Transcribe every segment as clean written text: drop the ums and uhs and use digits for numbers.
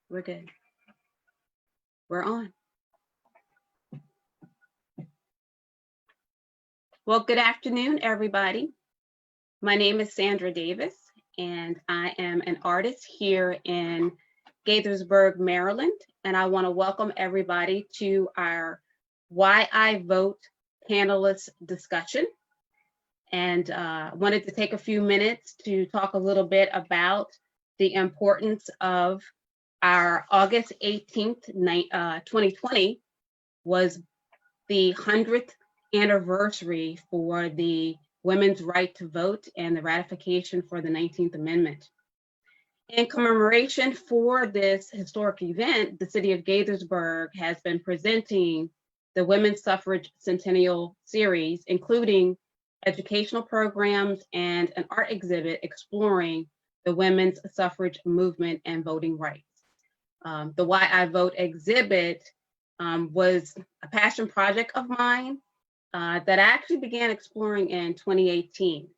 We're good. We're on. Well, good afternoon, everybody. My name is Sandra Davis, and I am an artist here in Gaithersburg, Maryland. And I want to welcome everybody to our Why I Vote panelist discussion. And wanted to take a few minutes to talk a little bit about the importance of our August 18th, 2020 was the 100th anniversary for the women's right to vote and the ratification for the 19th Amendment. In commemoration for this historic event, the city of Gaithersburg has been presenting the Women's Suffrage Centennial Series, including educational programs and an art exhibit exploring the women's suffrage movement and voting rights. The Why I Vote exhibit was a passion project of mine that I actually began exploring in 2018.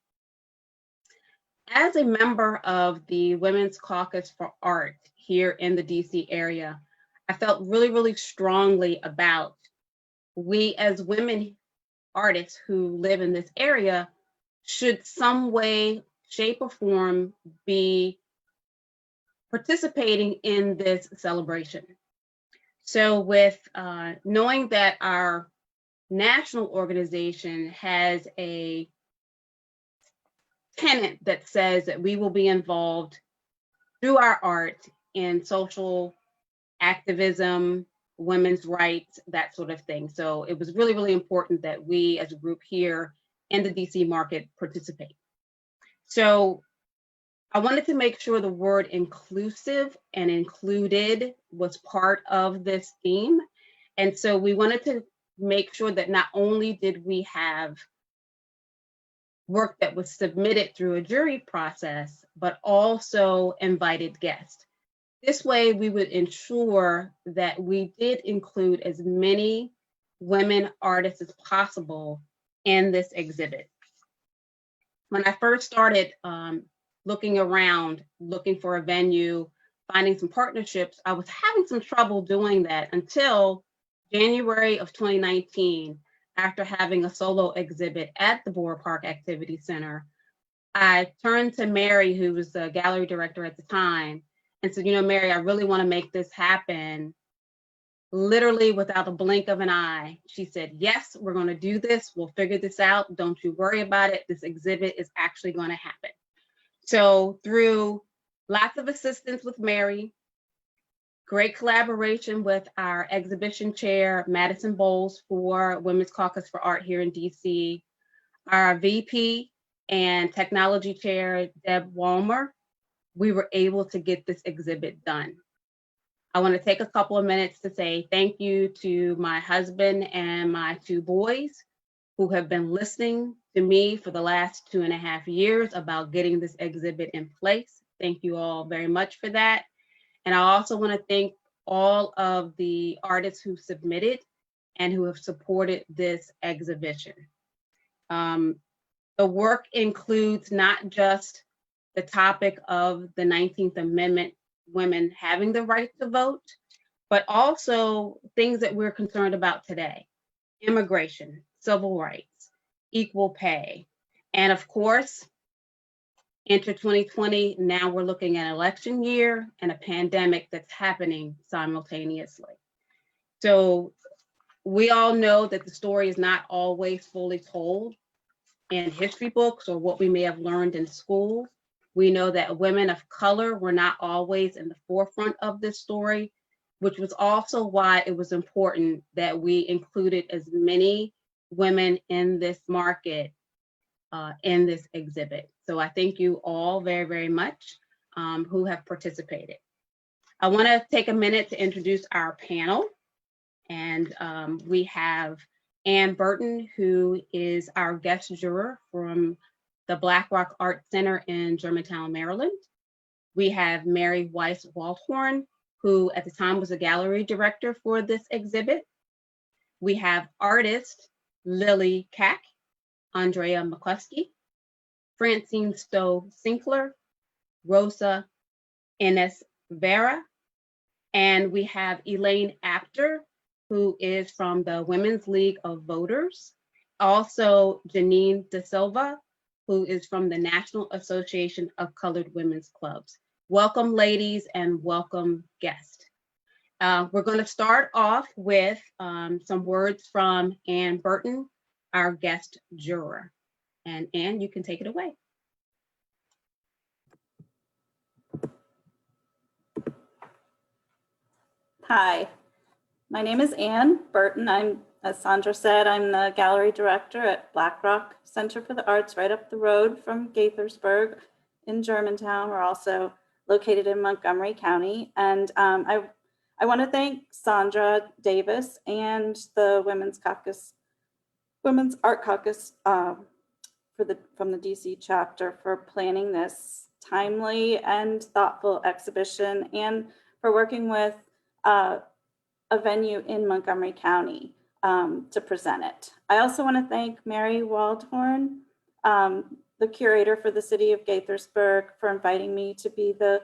As a member of the Women's Caucus for Art here in the DC area, I felt really strongly about we as women artists who live in this area should some way, shape, or form be participating in this celebration. So with knowing that our national organization has a tenet that says that we will be involved through our art in social activism, women's rights, that sort of thing. So it was really important that we as a group here in the DC market participate. So I wanted to make sure the word inclusive and included was part of this theme. And so we wanted to make sure that not only did we have work that was submitted through a jury process, but also invited guests. This way we would ensure that we did include as many women artists as possible in this exhibit. When I first started looking around, looking for a venue, finding some partnerships, I was having some trouble doing that until January of 2019, after having a solo exhibit at the Borough Park Activity Center. I turned to Mary, who was the gallery director at the time, and said, you know, Mary, I really want to make this happen. Literally without a blink of an eye, she said, yes, we're going to do this. We'll figure this out. Don't you worry about it. This exhibit is actually going to happen. So through lots of assistance with Mary, great collaboration with our exhibition chair, Madison Bowles, for Women's Caucus for Art here in DC, our VP and technology chair, Deb Walmer, we were able to get this exhibit done. I want to take a couple of minutes to say thank you to my husband and my two boys who have been listening to me for the last 2.5 years about getting this exhibit in place. Thank you all very much for that. And I also want to thank all of the artists who submitted and who have supported this exhibition. The work includes not just the topic of the 19th Amendment, women having the right to vote, but also things that we're concerned about today: immigration, civil rights, equal pay, and of course, enter 2020, now we're looking at an election year and a pandemic that's happening simultaneously. So we all know that the story is not always fully told in history books or what we may have learned in school. We know that women of color were not always in the forefront of this story, which was also why it was important that we included as many women in this market in this exhibit. So I thank you all very much who have participated. I want to take a minute to introduce our panel. And we have Ann Burton, who is our guest juror from the Black Rock Art Center in Germantown, Maryland. We have Mary WEISS-WALDHORN, who at the time was a gallery director for this exhibit. We have artist Lily Kak, Andrea McCluskey, Francine Stowe-Sinkler, Rosa Ines Vera, and we have Elaine Apter, who is from the Women's League of Voters. Also, Janine da Silva, who is from the National Association of Colored Women's Clubs. Welcome, ladies, and welcome, guests. We're going to start off with some words from Ann Burton, our guest juror. And Ann, you can take it away. Hi, my name is Ann Burton. As Sandra said, I'm the gallery director at Blackrock Center for the Arts right up the road from Gaithersburg in Germantown. We're also located in Montgomery County. And I want to thank Sandra Davis and the Women's Art Caucus from the DC chapter for planning this timely and thoughtful exhibition, and for working with a venue in Montgomery County to present it. I also want to thank Mary Waldhorn, the curator for the city of Gaithersburg, for inviting me to be the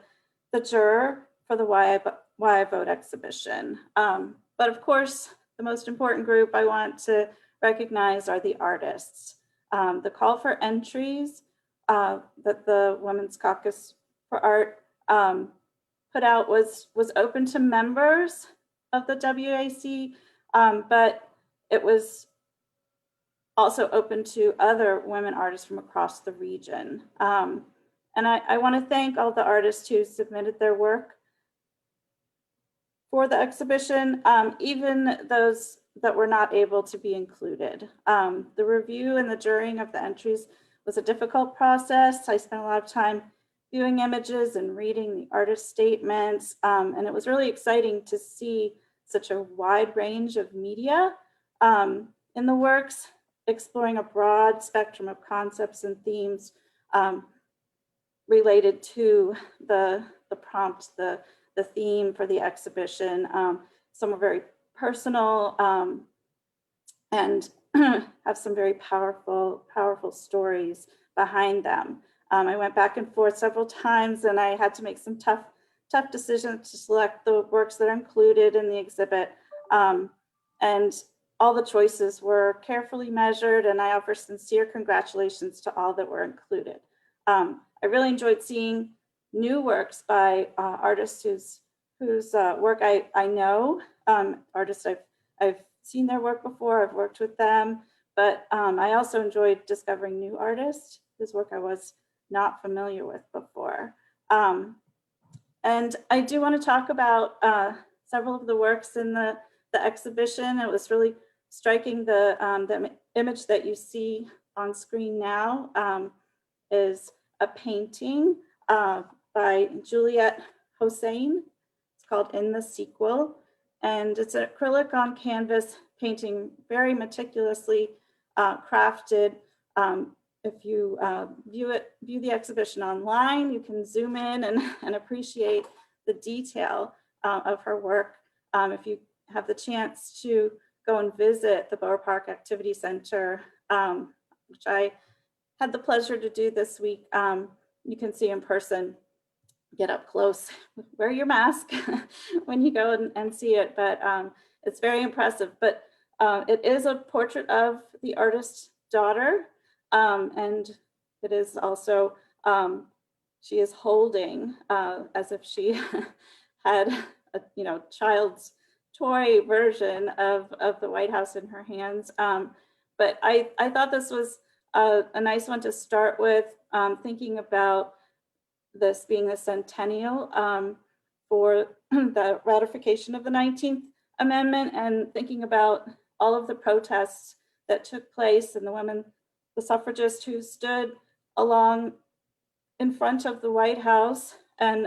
juror for the Why I Vote exhibition. But of course, the most important group I want to recognize are the artists. The call for entries that the Women's Caucus for Art put out was open to members of the WAC, but it was also open to other women artists from across the region. And I want to thank all the artists who submitted their work for the exhibition, even those that were not able to be included. The review and the jurying of the entries was a difficult process. I spent a lot of time viewing images and reading the artist statements. And it was really exciting to see such a wide range of media in the works, exploring a broad spectrum of concepts and themes related to the prompt, the theme for the exhibition. Some are very personal and have some very powerful stories behind them. I went back and forth several times, and I had to make some tough decisions to select the works that are included in the exhibit. And all the choices were carefully measured, and I offer sincere congratulations to all that were included. I really enjoyed seeing new works by artists whose work I know, artists I've seen their work before, I've worked with them, but I also enjoyed discovering new artists whose work I was not familiar with before. And I do want to talk about several of the works in the exhibition. It was really striking. The image that you see on screen now is a painting by Juliette Hossein. It's called In the Sequel. And it's an acrylic on canvas painting, very meticulously crafted. If you view the exhibition online, you can zoom in and appreciate the detail of her work. If you have the chance to go and visit the Bower Park Activity Center, which I had the pleasure to do this week, you can see in person, get up close, wear your mask when you go and see it, but it's very impressive. But it is a portrait of the artist's daughter. And it is also, she is holding as if she had a child's toy version of the White House in her hands. But I thought this was a nice one to start with, thinking about this being the centennial for the ratification of the 19th Amendment, and thinking about all of the protests that took place and the suffragists who stood along in front of the White House and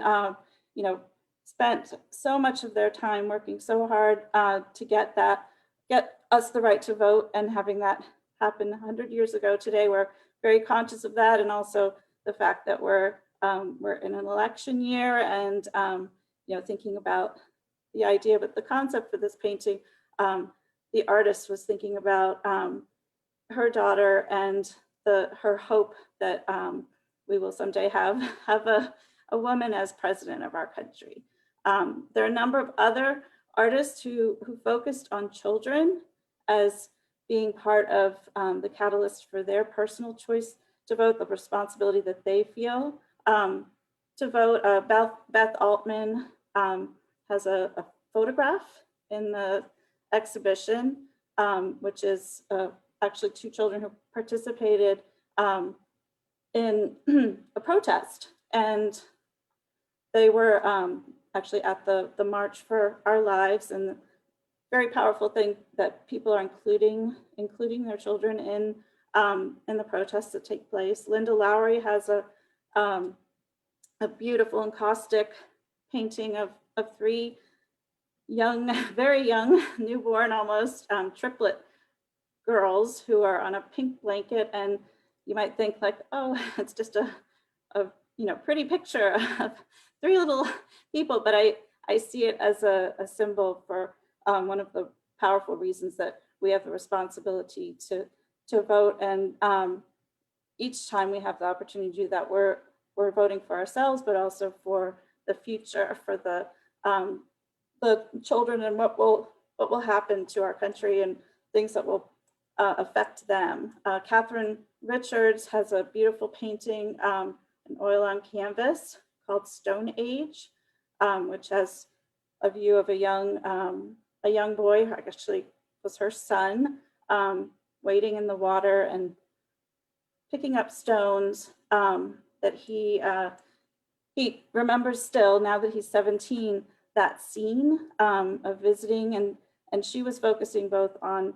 spent so much of their time working so hard to get us the right to vote, and having that happen 100 years ago today. We're very conscious of that, and also the fact that we're in an election year, and thinking about the idea, but the concept for this painting, the artist was thinking about her daughter and her hope that we will someday have a woman as president of our country. There are a number of other artists who focused on children as being part of the catalyst for their personal choice to vote, the responsibility that they feel to vote. Beth Altman has a photograph in the exhibition, which is actually 2 children who participated in a protest. And they were actually at the March for Our Lives, and very powerful thing that people are including their children in the protests that take place. Linda Lowry has a beautiful encaustic painting of 3 young, very young, newborn almost, triplet girls who are on a pink blanket, and you might think like, oh, it's just a pretty picture of 3 little people, but I see it as a symbol for one of the powerful reasons that we have the responsibility to vote. And each time we have the opportunity to do that, we're voting for ourselves, but also for the future, for the children, and what will happen to our country and things that will affect them. Catherine Richards has a beautiful painting, an oil on canvas called Stone Age, which has a view of a young boy, actually was her son, wading in the water and picking up stones that he remembers still, now that he's 17, that scene of visiting, and she was focusing both on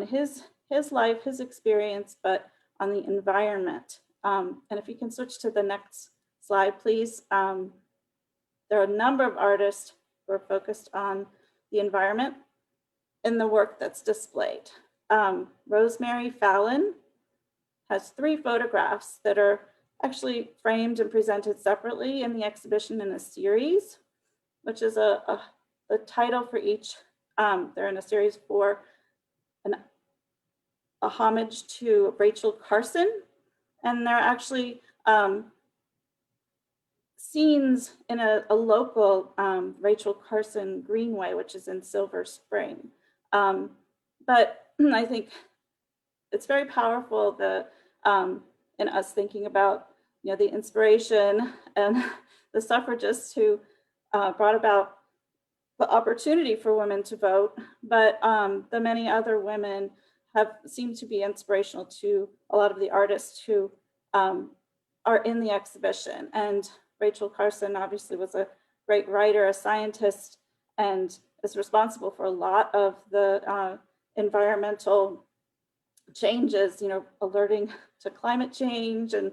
his life, his experience, but on the environment. And if you can switch to the next slide, please. There are a number of artists who are focused on the environment in the work that's displayed. Rosemary Fallon has 3 photographs that are actually framed and presented separately in the exhibition in a series, which is the title for each. They're in a series for a homage to Rachel Carson, and they're actually scenes in a local Rachel Carson Greenway, which is in Silver Spring. But I think it's very powerful in us thinking about the inspiration and the suffragists who brought about the opportunity for women to vote, but the many other women have seemed to be inspirational to a lot of the artists who are in the exhibition. And Rachel Carson obviously was a great writer, a scientist, and is responsible for a lot of the environmental changes, alerting to climate change and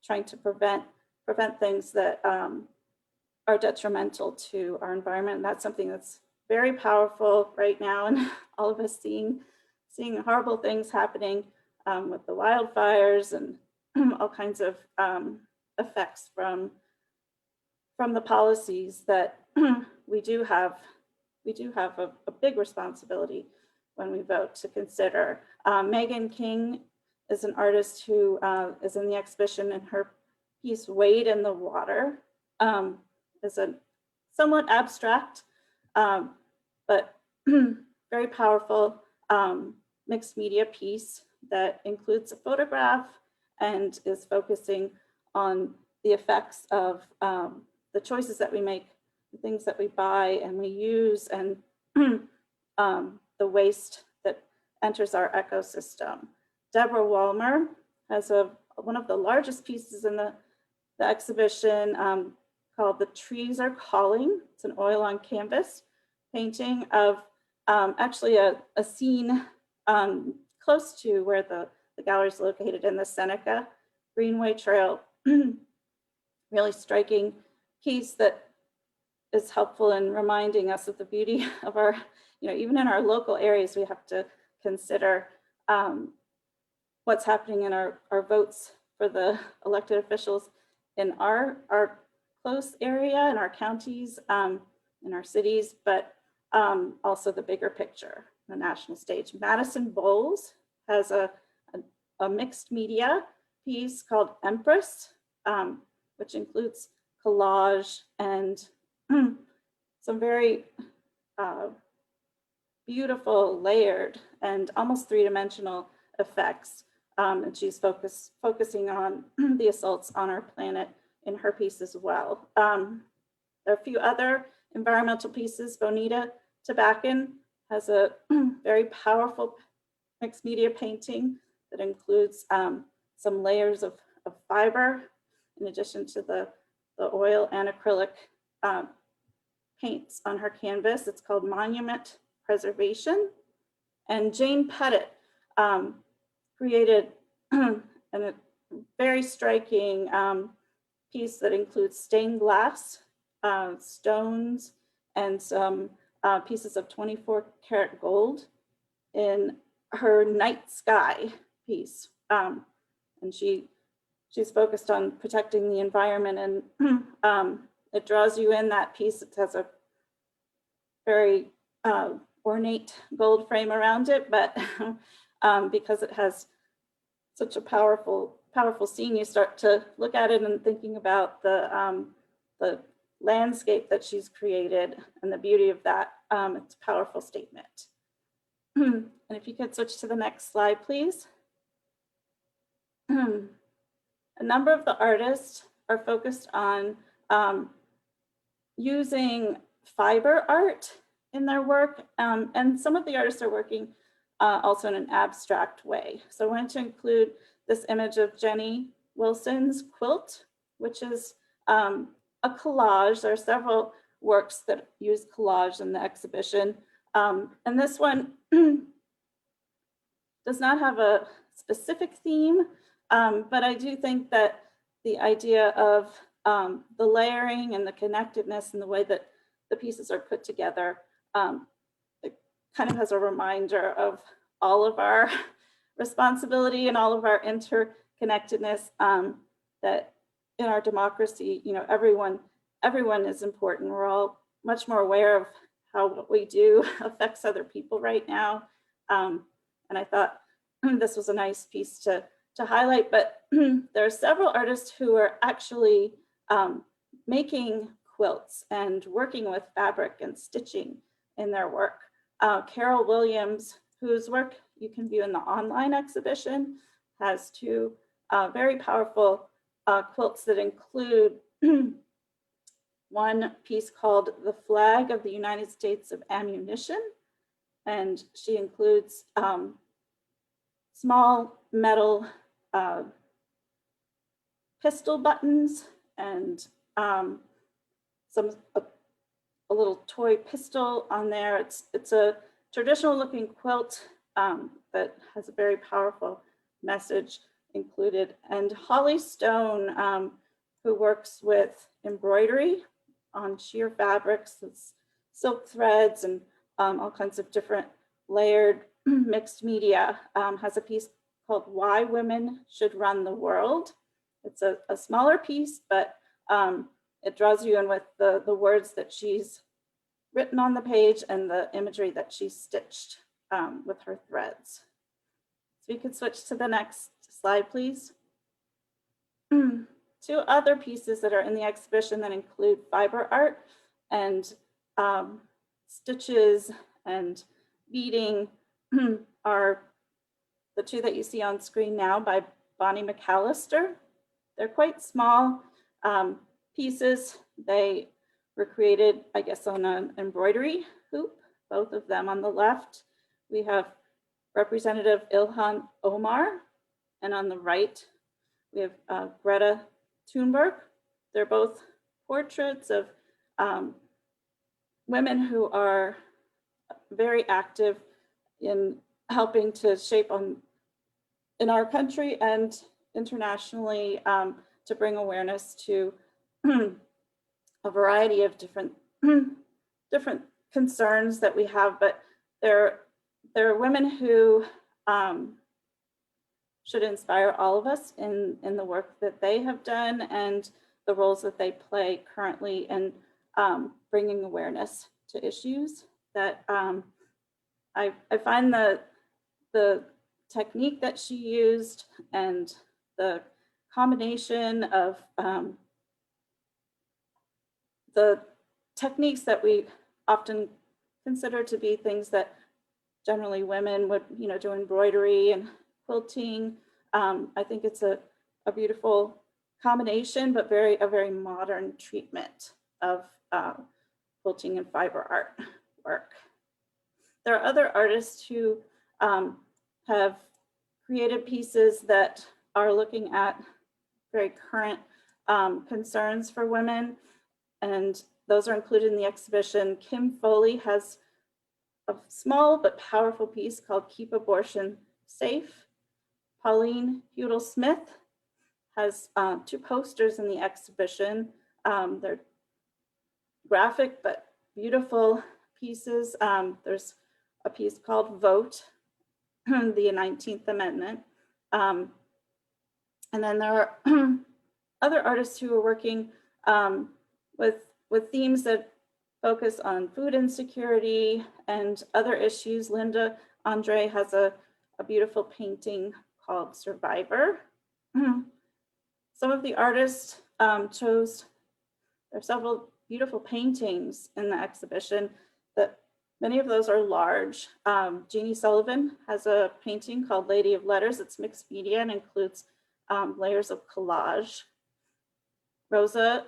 trying to prevent things that are detrimental to our environment. And that's something that's very powerful right now, and all of us seeing horrible things happening with the wildfires and all kinds of effects from the policies that we do have a big responsibility when we vote to consider. Megan King is an artist who is in the exhibition, and her piece Wade in the Water is a somewhat abstract but very powerful mixed media piece that includes a photograph and is focusing on the effects of the choices that we make, the things that we buy and we use, and the waste that enters our ecosystem. Deborah Walmer has one of the largest pieces in the exhibition called The Trees Are Calling. It's an oil on canvas painting of actually a scene close to where the gallery is located in the Seneca Greenway Trail. Really striking piece that is helpful in reminding us of the beauty of our, even in our local areas, we have to consider what's happening in our votes for the elected officials in our close area in our counties, in our cities, but also the bigger picture, the national stage. Madison Bowles has a mixed media piece called Empress, which includes collage and some very beautiful, layered, and almost three-dimensional effects. And she's focusing on the assaults on our planet in her piece as well. There are a few other environmental pieces. Bonita Tabakin has a very powerful mixed media painting that includes some layers of fiber in addition to the oil and acrylic paints on her canvas. It's called Monument Preservation. And Jane Pettit created a very striking piece that includes stained glass, stones, and some pieces of 24-karat gold in her night sky piece. And she's focused on protecting the environment, and it draws you in that piece. It has a very ornate gold frame around it, but because it has such a powerful scene, you start to look at it and thinking about the landscape that she's created and the beauty of that. It's a powerful statement. And if you could switch to the next slide, please. A number of the artists are focused on using fiber art in their work, and some of the artists are working also in an abstract way. So I wanted to include this image of Jenny Wilson's quilt, which is a collage. There are several works that use collage in the exhibition. And this one does not have a specific theme, but I do think that the idea of the layering and the connectedness and the way that the pieces are put together, it kind of has a reminder of all of our responsibility and all of our interconnectedness, that in our democracy, you know, everyone is important. We're all much more aware of how what we do affects other people right now. And I thought this was a nice piece to highlight, but there are several artists who are actually making quilts and working with fabric and stitching in their work. Carol Williams, whose work you can view in the online exhibition, has two very powerful quilts that include one piece called The Flag of the United States of Ammunition, and she includes small metal pistol buttons and a little toy pistol on there. It's a traditional looking quilt that has a very powerful message included. And Holly Stone, who works with embroidery on sheer fabrics, it's silk threads and all kinds of different layered mixed media, has a piece called Why Women Should Run the World. It's a smaller piece, but it draws you in with the words that she's written on the page and the imagery that she stitched with her threads. So we could switch to the next slide, please. Two other pieces that are in the exhibition that include fiber art and stitches and beading are the two that you see on screen now by Bonnie McAllister. They're quite small pieces. They were created, I guess, on an embroidery hoop, both of them. On the left, we have Representative Ilhan Omar, and on the right, we have Greta Thunberg. They're both portraits of women who are very active in helping to shape in our country and internationally to bring awareness to a variety of different concerns that we have, but there are women who should inspire all of us in the work that they have done, and the roles that they play currently in bringing awareness to issues. That I find the technique that she used and the combination of the techniques that we often consider to be things that generally women would, do embroidery and quilting. I think it's a beautiful combination, but a very modern treatment of quilting and fiber art work. There are other artists who have created pieces that are looking at very current concerns for women, and those are included in the exhibition. Kim Foley has a small but powerful piece called Keep Abortion Safe. Pauline Hudel-Smith has 2 posters in the exhibition. They're graphic but beautiful pieces. There's a piece called Vote, the 19th Amendment. And then there are other artists who are working with themes that focus on food insecurity and other issues. Linda Andre has a beautiful painting called Survivor. Some of the artists chose, there are several beautiful paintings in the exhibition, that many of those are large. Jeannie Sullivan has a painting called Lady of Letters. It's mixed media and includes layers of collage. Rosa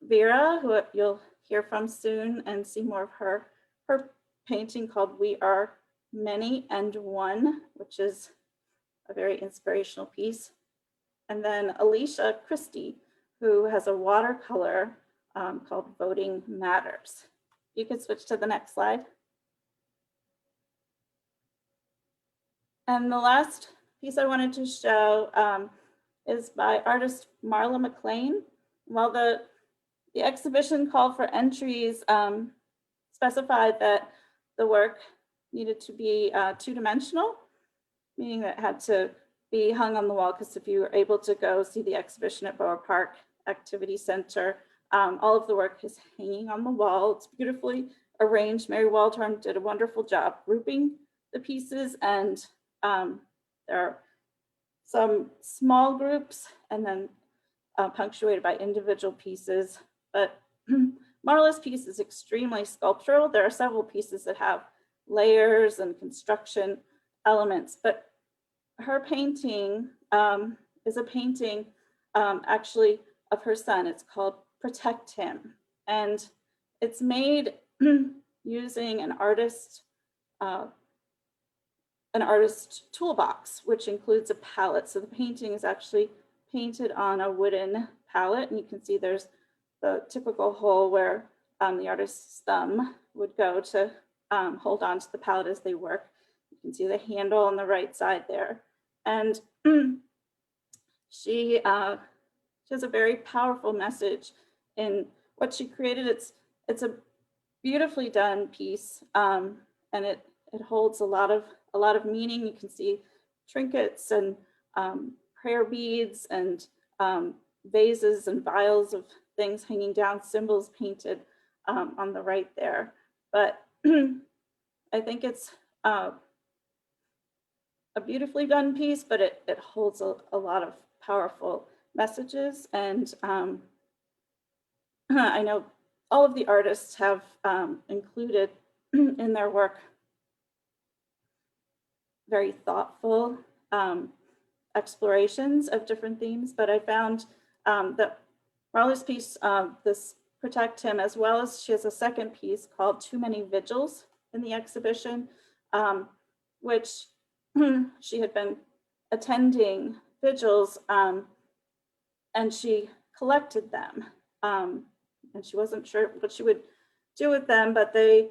Vera, who you'll hear from soon and see more of her painting called We Are Many and One, which is a very inspirational piece. And then Alicia Christie, who has a watercolor called Voting Matters. You can switch to the next slide. And the last piece I wanted to show is by artist Marla McLean. While the exhibition call for entries specified that the work needed to be 2-dimensional, meaning that it had to be hung on the wall, because if you were able to go see the exhibition at Bower Park Activity Center, all of the work is hanging on the wall. It's beautifully arranged. Mary Waldhorn did a wonderful job grouping the pieces, and there are some small groups and then punctuated by individual pieces. But Marla's piece is extremely sculptural. There are several pieces that have layers and construction elements, but her painting is a painting actually of her son. It's called Protect Him, and it's made using an artist toolbox, which includes a palette. So the painting is actually painted on a wooden palette, and you can see there's the typical hole where the artist's thumb would go to hold on to the palette as they work. You can see the handle on the right side there. And she has a very powerful message in what she created. It's a beautifully done piece, and it holds a lot of meaning. You can see trinkets and prayer beads and vases and vials of things hanging down, symbols painted on the right there. But I think it's a beautifully done piece, but it holds a lot of powerful messages. And I know all of the artists have included in their work very thoughtful explorations of different themes, but I found that Marla's piece, this Protect Him, as well as she has a second piece called Too Many Vigils in the exhibition, which she had been attending vigils, and she collected them, and she wasn't sure what she would do with them, but they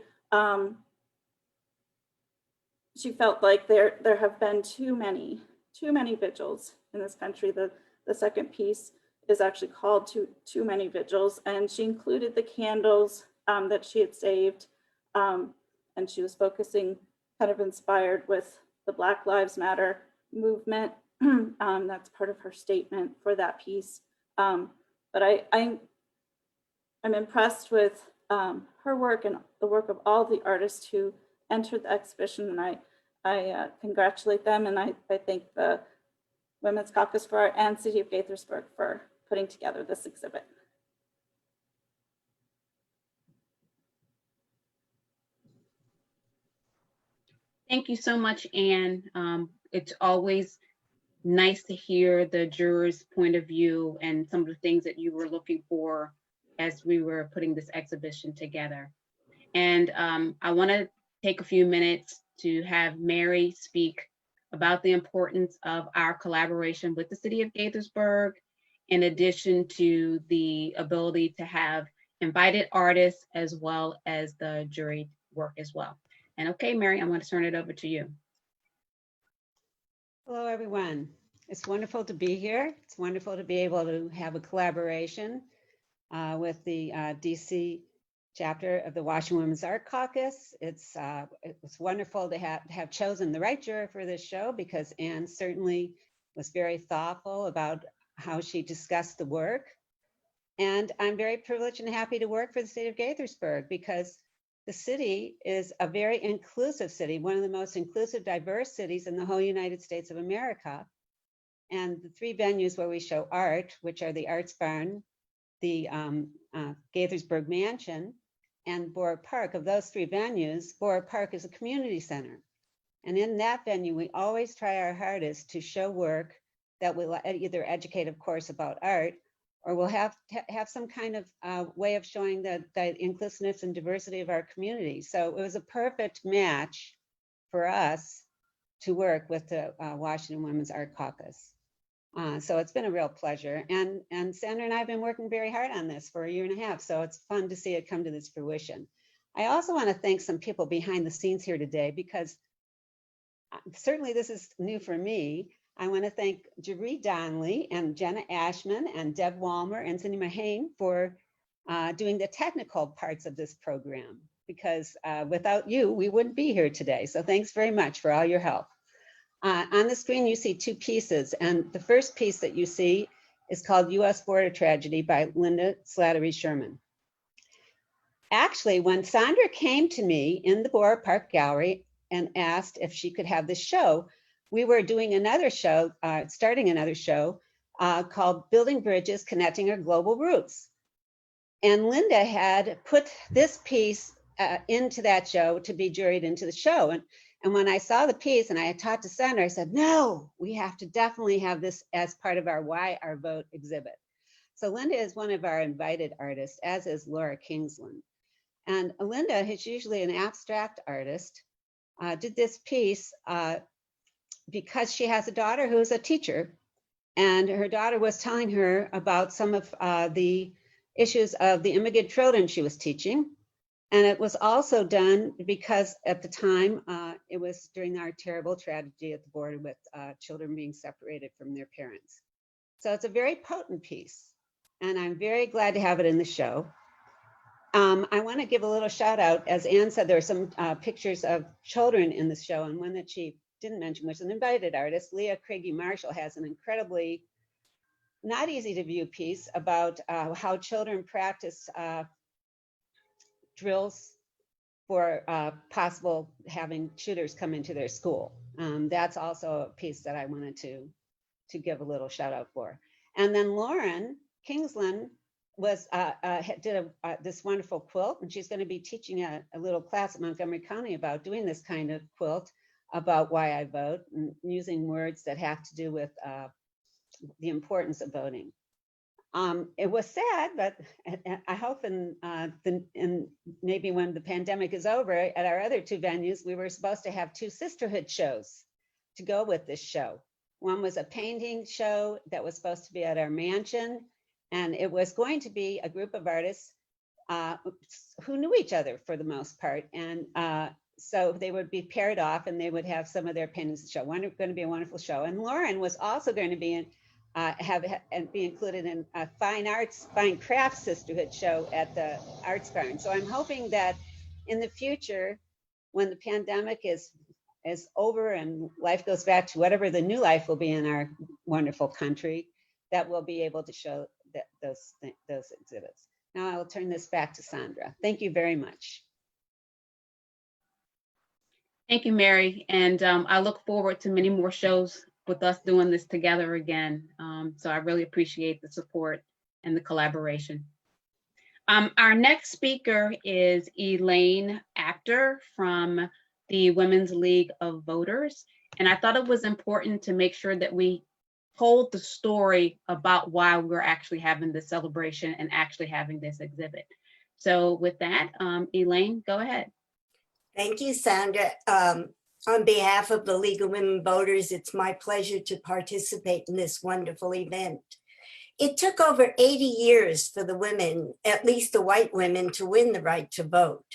she felt like there have been too many vigils in this country. The second piece is actually called Too Many Vigils, and she included the candles that she had saved, and she was focusing, kind of inspired with the Black Lives Matter movement. That's part of her statement for that piece. But I'm impressed with her work and the work of all the artists who entered the exhibition, and I congratulate them, and I thank the Women's Caucus for Art and City of Gaithersburg for putting together this exhibit. Thank you so much, Anne. It's always nice to hear the jurors' point of view and some of the things that you were looking for as we were putting this exhibition together. And I want to take a few minutes to have Mary speak about the importance of our collaboration with the City of Gaithersburg, in addition to the ability to have invited artists as well as the jury work as well. And okay, Mary, I'm going to turn it over to you. Hello, everyone. It's wonderful to be here. It's wonderful to be able to have a collaboration with the DC chapter of the Washington Women's Art Caucus. It's wonderful to have chosen the right juror for this show, because Anne certainly was very thoughtful about how she discussed the work. And I'm very privileged and happy to work for the City of Gaithersburg, because the city is a very inclusive city, one of the most inclusive, diverse cities in the whole United States of America. And the three venues where we show art, which are the Arts Barn, the Gaithersburg Mansion, and Borough Park, of those three venues, Borough Park is a community center. And in that venue, we always try our hardest to show work that will either educate, of course, about art, or we'll have some kind of way of showing the inclusiveness and diversity of our community. So it was a perfect match for us to work with the Washington Women's Art Caucus. So it's been a real pleasure. And Sandra and I have been working very hard on this for 1.5 years. So it's fun to see it come to this fruition. I also want to thank some people behind the scenes here today, because certainly this is new for me. I want to thank Jeree Donnelly and Jenna Ashman and Deb Walmer and Cindy Mahane for doing the technical parts of this program, because without you, we wouldn't be here today. So thanks very much for all your help. On the screen, you see two pieces. And the first piece that you see is called U.S. Border Tragedy by Linda Slattery Sherman. Actually, when Sandra came to me in the Borough Park Gallery and asked if she could have this show, we were doing another show, starting another show called Building Bridges, Connecting Our Global Roots. And Linda had put this piece into that show to be juried into the show. And when I saw the piece and I had talked to Sandra, I said, no, we have to definitely have this as part of our Why Our Vote exhibit. So Linda is one of our invited artists, as is Laura Kingsland. And Linda is usually an abstract artist, did this piece because she has a daughter who's a teacher, and her daughter was telling her about some of the issues of the immigrant children she was teaching. And it was also done because at the time, it was during our terrible tragedy at the border with children being separated from their parents. So it's a very potent piece, and I'm very glad to have it in the show. I want to give a little shout out. As Anne said, there are some pictures of children in the show, and one that she didn't mention was an invited artist. Leah Craigie Marshall has an incredibly not easy to view piece about how children practice drills for possible having shooters come into their school. That's also a piece that I wanted to give a little shout out for. And then Lauren Kingsland did this wonderful quilt, and she's going to be teaching a little class at Montgomery County about doing this kind of quilt about why I vote, and using words that have to do with the importance of voting. It was sad, but I hope in maybe when the pandemic is over, at our other two venues, we were supposed to have two sisterhood shows to go with this show. One was a painting show that was supposed to be at our mansion, and it was going to be a group of artists who knew each other for the most part. And so they would be paired off, and they would have some of their paintings show. Going to be a wonderful show. And Lauren was also going to be be included in a fine crafts sisterhood show at the Arts Barn. So I'm hoping that in the future, when the pandemic is over and life goes back to whatever the new life will be in our wonderful country, that we'll be able to show those exhibits. Now I will turn this back to Sandra. Thank you very much. Thank you, Mary. And I look forward to many more shows with us doing this together again. So I really appreciate the support and the collaboration. Our next speaker is Elaine Apter from the Women's League of Voters. And I thought it was important to make sure that we told the story about why we're actually having this celebration and actually having this exhibit. So with that, Elaine, go ahead. Thank you, Sandra. On behalf of the League of Women Voters, it's my pleasure to participate in this wonderful event. It took over 80 years for the women, at least the white women, to win the right to vote,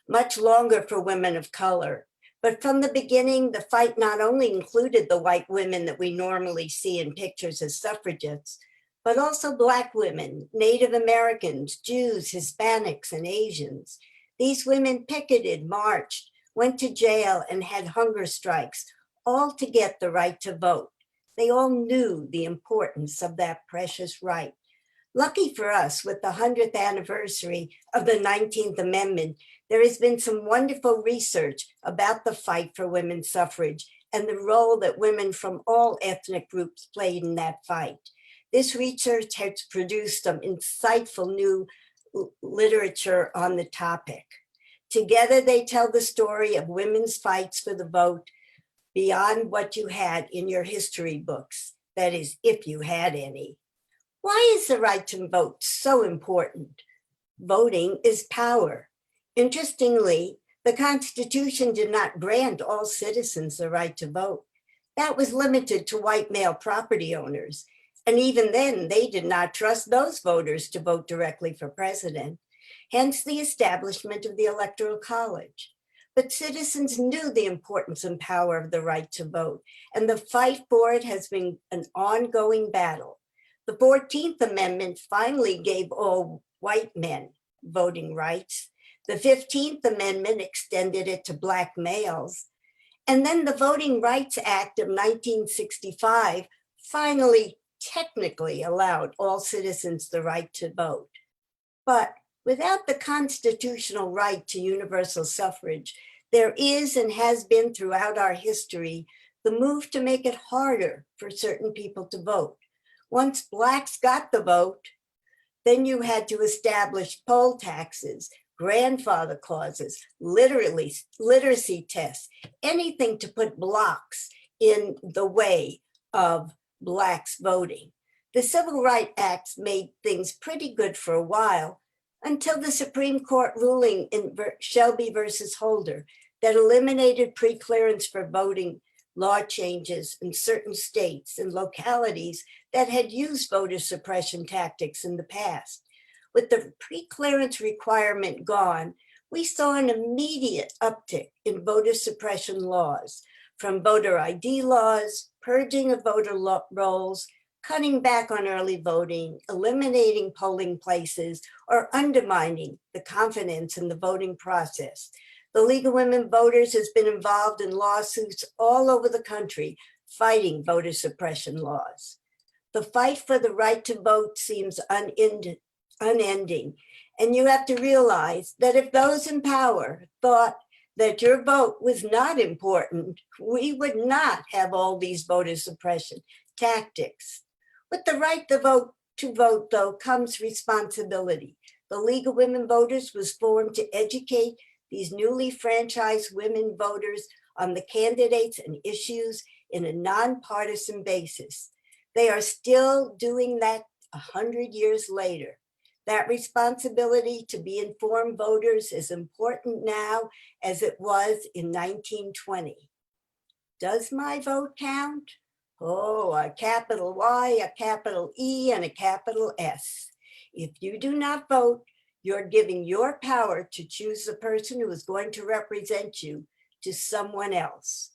much longer for women of color. But from the beginning, the fight not only included the white women that we normally see in pictures as suffragettes, but also Black women, Native Americans, Jews, Hispanics, and Asians. These women picketed, marched, went to jail, and had hunger strikes, all to get the right to vote. They all knew the importance of that precious right. Lucky for us, with the 100th anniversary of the 19th Amendment, there has been some wonderful research about the fight for women's suffrage and the role that women from all ethnic groups played in that fight. This research has produced some insightful new literature on the topic. Together, they tell the story of women's fights for the vote beyond what you had in your history books, that is, if you had any. Why is the right to vote so important? Voting is power. Interestingly, the Constitution did not grant all citizens the right to vote. That was limited to white male property owners. And even then, they did not trust those voters to vote directly for president, hence the establishment of the Electoral College. But citizens knew the importance and power of the right to vote, and the fight for it has been an ongoing battle. The 14th Amendment finally gave all white men voting rights. The 15th Amendment extended it to Black males. And then the Voting Rights Act of 1965 finally technically allowed all citizens the right to vote. But without the constitutional right to universal suffrage, there is and has been throughout our history the move to make it harder for certain people to vote. Once Blacks got the vote, then you had to establish poll taxes, grandfather clauses, literacy tests, anything to put blocks in the way of Blacks voting. The Civil Rights Act made things pretty good for a while, until the Supreme Court ruling in Shelby versus Holder that eliminated preclearance for voting law changes in certain states and localities that had used voter suppression tactics in the past. With the preclearance requirement gone, we saw an immediate uptick in voter suppression laws, from voter ID laws, purging of voter rolls, cutting back on early voting, eliminating polling places, or undermining the confidence in the voting process. The League of Women Voters has been involved in lawsuits all over the country fighting voter suppression laws. The fight for the right to vote seems unending, and you have to realize that if those in power thought that your vote was not important, we would not have all these voter suppression tactics. With the right to vote, though, comes responsibility. The League of Women Voters was formed to educate these newly franchised women voters on the candidates and issues in a nonpartisan basis. They are still doing that 100 years later. That responsibility to be informed voters is important now as it was in 1920. Does my vote count? Oh, a capital Y, a capital E, and a capital S. If you do not vote, you're giving your power to choose the person who is going to represent you to someone else.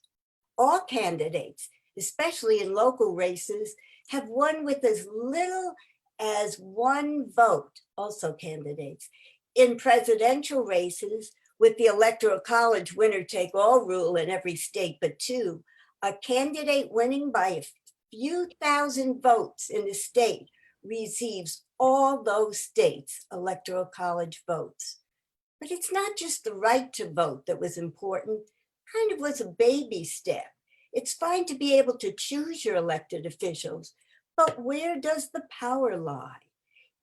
All candidates, especially in local races, have won with as little as one vote, also candidates. In presidential races, with the Electoral College winner-take-all rule in every state but two, a candidate winning by a few thousand votes in a state receives all those states' electoral college votes. But it's not just the right to vote that was important, kind of was a baby step. It's fine to be able to choose your elected officials, but where does the power lie?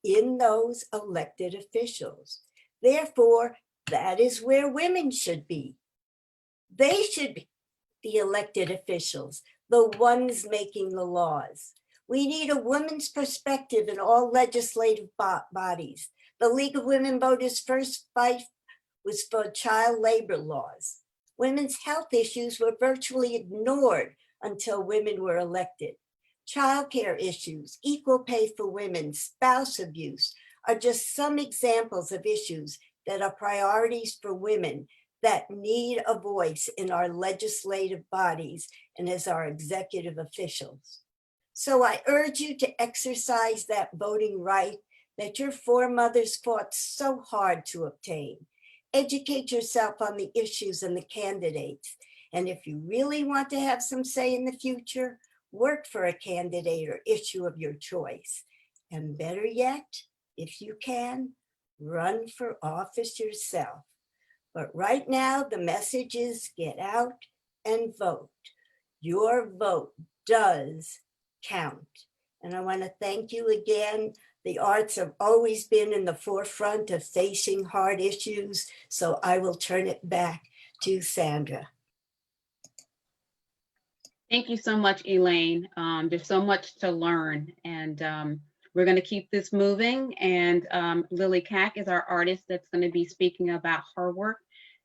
In those elected officials. Therefore, that is where women should be. They should be the elected officials, the ones making the laws. We need a woman's perspective in all legislative bodies. The League of Women Voters' first fight was for child labor laws. Women's health issues were virtually ignored until women were elected. Childcare issues, equal pay for women, spouse abuse are just some examples of issues that are priorities for women that need a voice in our legislative bodies and as our executive officials. So I urge you to exercise that voting right that your foremothers fought so hard to obtain. Educate yourself on the issues and the candidates. And if you really want to have some say in the future, work for a candidate or issue of your choice. And better yet, if you can, run for office yourself. But right now, the message is get out and vote. Your vote does count. And I want to thank you again. The arts have always been in the forefront of facing hard issues, so I will turn it back to Sandra. Thank you so much, Elaine. There's so much to learn, and we're going to keep this moving. And Lily Kak is our artist that's going to be speaking about her work.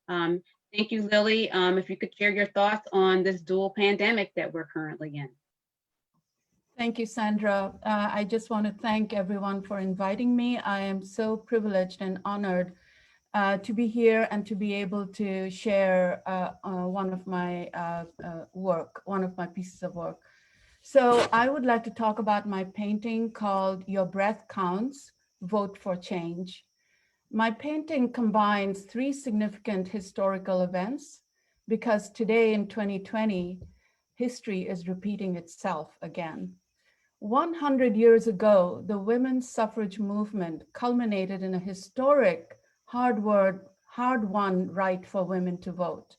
Thank you, Lily. If you could share your thoughts on this dual pandemic that we're currently in. Thank you, Sandra. I just want to thank everyone for inviting me. I am so privileged and honored to be here and to be able to share one of my pieces of work. So I would like to talk about my painting called Your Breath Counts, Vote for Change. My painting combines three significant historical events because today in 2020, history is repeating itself again. 100 years ago, the women's suffrage movement culminated in a historic, hard-won right for women to vote.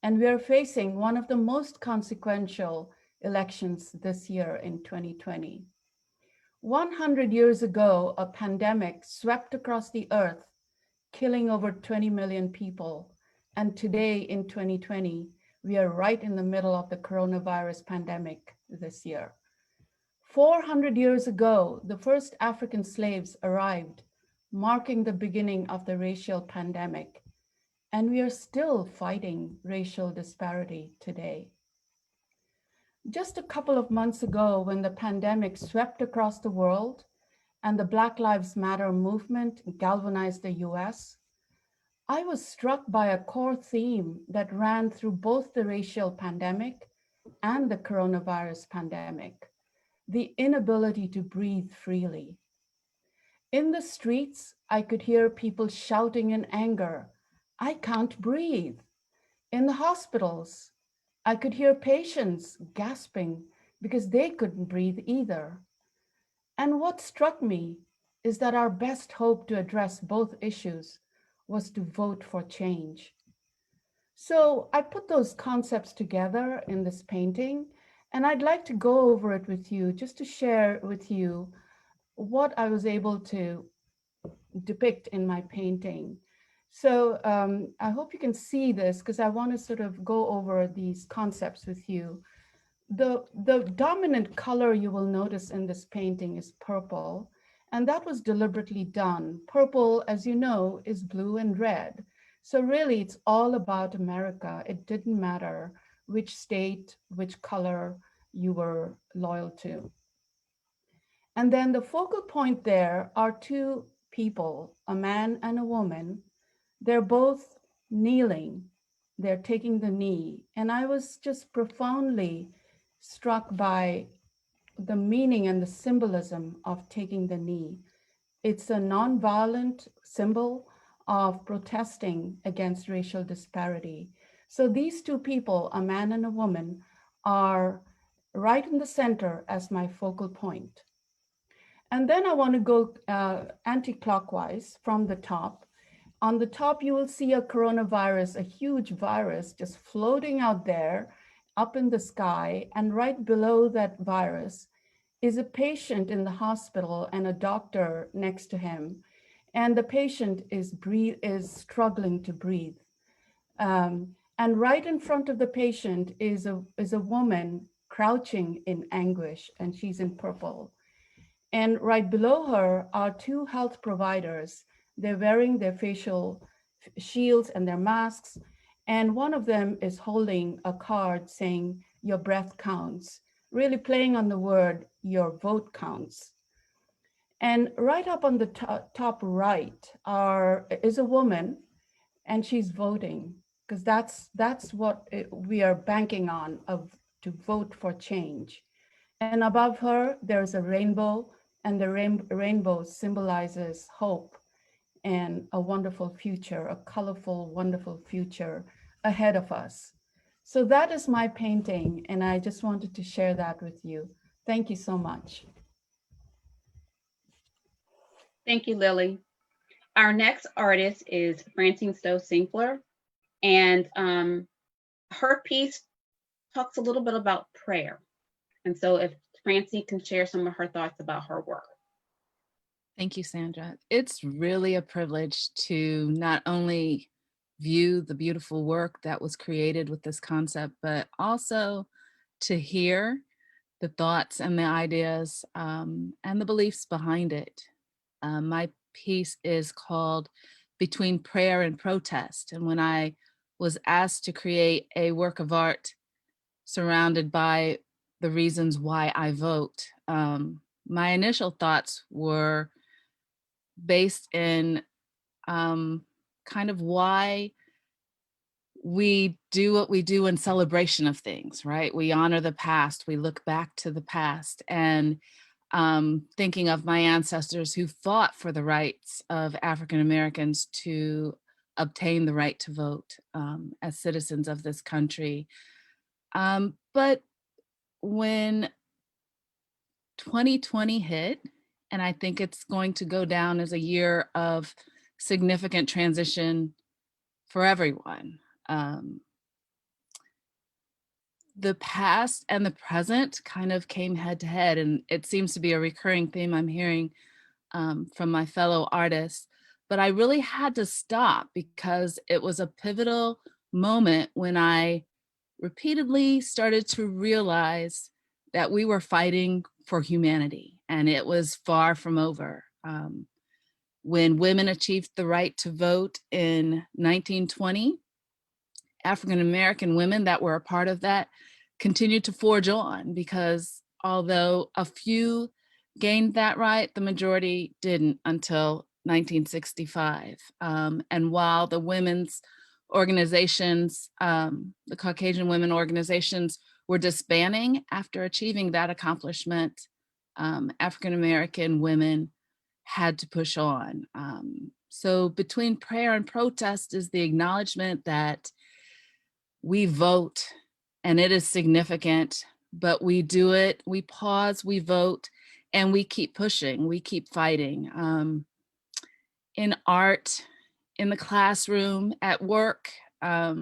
And we are facing one of the most consequential elections this year in 2020. 100 years ago, a pandemic swept across the earth, killing over 20 million people. And today in 2020, we are right in the middle of the coronavirus pandemic this year. 400 years ago, the first African slaves arrived, marking the beginning of the racial pandemic. And we are still fighting racial disparity today. Just a couple of months ago, when the pandemic swept across the world and the Black Lives Matter movement galvanized the US, I was struck by a core theme that ran through both the racial pandemic and the coronavirus pandemic: the inability to breathe freely. In the streets, I could hear people shouting in anger, "I can't breathe." In the hospitals, I could hear patients gasping because they couldn't breathe either. And what struck me is that our best hope to address both issues was to vote for change. So I put those concepts together in this painting, and I'd like to go over it with you just to share with you what I was able to depict in my painting. So I hope you can see this because I want to sort of go over these concepts with you. The dominant color you will notice in this painting is purple, and that was deliberately done. Purple, as you know, is blue and red. So really it's all about America. It didn't matter which state, which color you were loyal to. And then the focal point there are two people, a man and a woman. They're both kneeling. They're taking the knee. And I was just profoundly struck by the meaning and the symbolism of taking the knee. It's a nonviolent symbol of protesting against racial disparity. So these two people, a man and a woman, are right in the center as my focal point. And then I want to go anti-clockwise from the top. On the top, you will see a coronavirus, a huge virus just floating out there up in the sky. And right below that virus is a patient in the hospital and a doctor next to him. And the patient is struggling to breathe. And right in front of the patient is a woman crouching in anguish, and she's in purple. And right below her are two health providers. They're wearing their facial shields and their masks. And one of them is holding a card saying, "Your breath counts," really playing on the word, "Your vote counts." And right up on the top right is a woman, and she's voting, because that's what we are banking on, to vote for change. And above her, there's a rainbow, and the rainbow symbolizes hope and a wonderful future, a colorful, wonderful future ahead of us. So that is my painting, and I just wanted to share that with you. Thank you so much. Thank you, Lily. Our next artist is Francine Stowe-Sinkler, and her piece talks a little bit about prayer. And so if Francine can share some of her thoughts about her work. Thank you, Sandra. It's really a privilege to not only view the beautiful work that was created with this concept, but also to hear the thoughts and the ideas and the beliefs behind it. My piece is called Between Prayer and Protest. And when I was asked to create a work of art surrounded by the reasons why I vote, my initial thoughts were based in kind of why we do what we do in celebration of things, right? We honor the past, we look back to the past, and thinking of my ancestors who fought for the rights of African Americans to obtain the right to vote as citizens of this country. But when 2020 hit, and I think it's going to go down as a year of significant transition for everyone. The past and the present kind of came head to head, and it seems to be a recurring theme I'm hearing from my fellow artists. But I really had to stop because it was a pivotal moment when I repeatedly started to realize that we were fighting for humanity, and it was far from over. When women achieved the right to vote in 1920, African American women that were a part of that continued to forge on, because although a few gained that right, the majority didn't until 1965. And while the women's organizations, the Caucasian women organizations, were disbanding after achieving that accomplishment, African American women had to push on. So between prayer and protest is the acknowledgement that we vote, and it is significant, but we do it, we pause, we vote, and we keep pushing, we keep fighting. In art, in the classroom, at work, at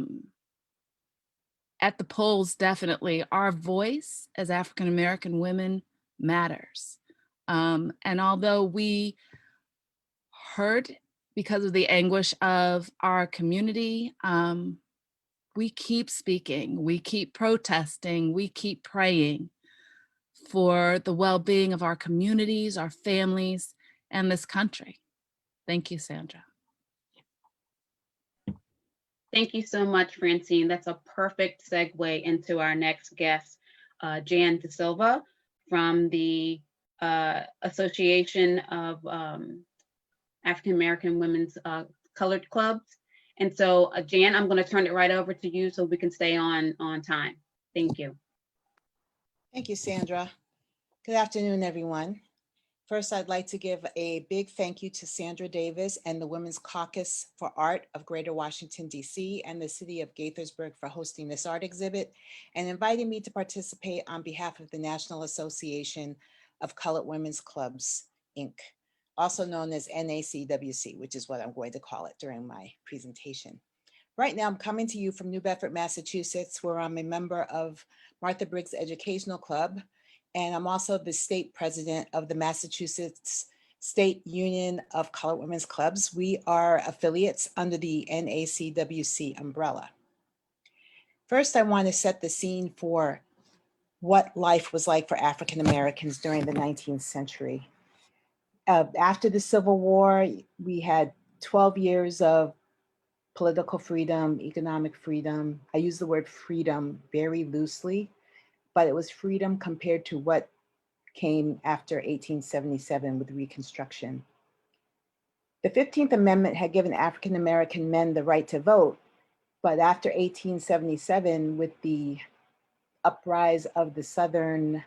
the polls, definitely, our voice as African American women matters. And although we hurt because of the anguish of our community, we keep speaking, we keep protesting, we keep praying for the well-being of our communities, our families, and this country. Thank you, Sandra. Thank you so much, Francine. That's a perfect segue into our next guest, Janine da Silva from the Association of African American Women's Colored Clubs. And so, Jan, I'm going to turn it right over to you so we can stay on time. Thank you. Thank you, Sandra. Good afternoon, everyone. First, I'd like to give a big thank you to Sandra Davis and the Women's Caucus for Art of Greater Washington, D.C. and the City of Gaithersburg for hosting this art exhibit and inviting me to participate on behalf of the National Association of Colored Women's Clubs Inc., also known as NACWC, which is what I'm going to call it during my presentation. Right now, I'm coming to you from New Bedford, Massachusetts, where I'm a member of Martha Briggs Educational Club, and I'm also the state president of the Massachusetts State Union of Colored Women's Clubs. We are affiliates under the NACWC umbrella. First, I want to set the scene for what life was like for African Americans during the 19th century. After the Civil War, we had 12 years of political freedom, economic freedom. I use the word freedom very loosely, but it was freedom compared to what came after 1877 with Reconstruction. The 15th Amendment had given African American men the right to vote, but after 1877, with the uprise of the Southern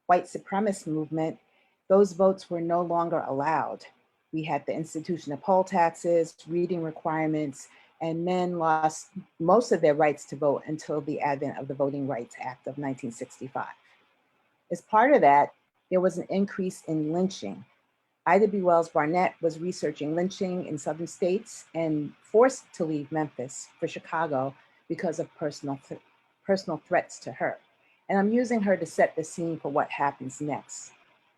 white supremacist movement, those votes were no longer allowed. We had the institution of poll taxes, reading requirements, and men lost most of their rights to vote until the advent of the Voting Rights Act of 1965. As part of that, there was an increase in lynching. Ida B. Wells Barnett was researching lynching in southern states and forced to leave Memphis for Chicago because of personal threats to her. And I'm using her to set the scene for what happens next.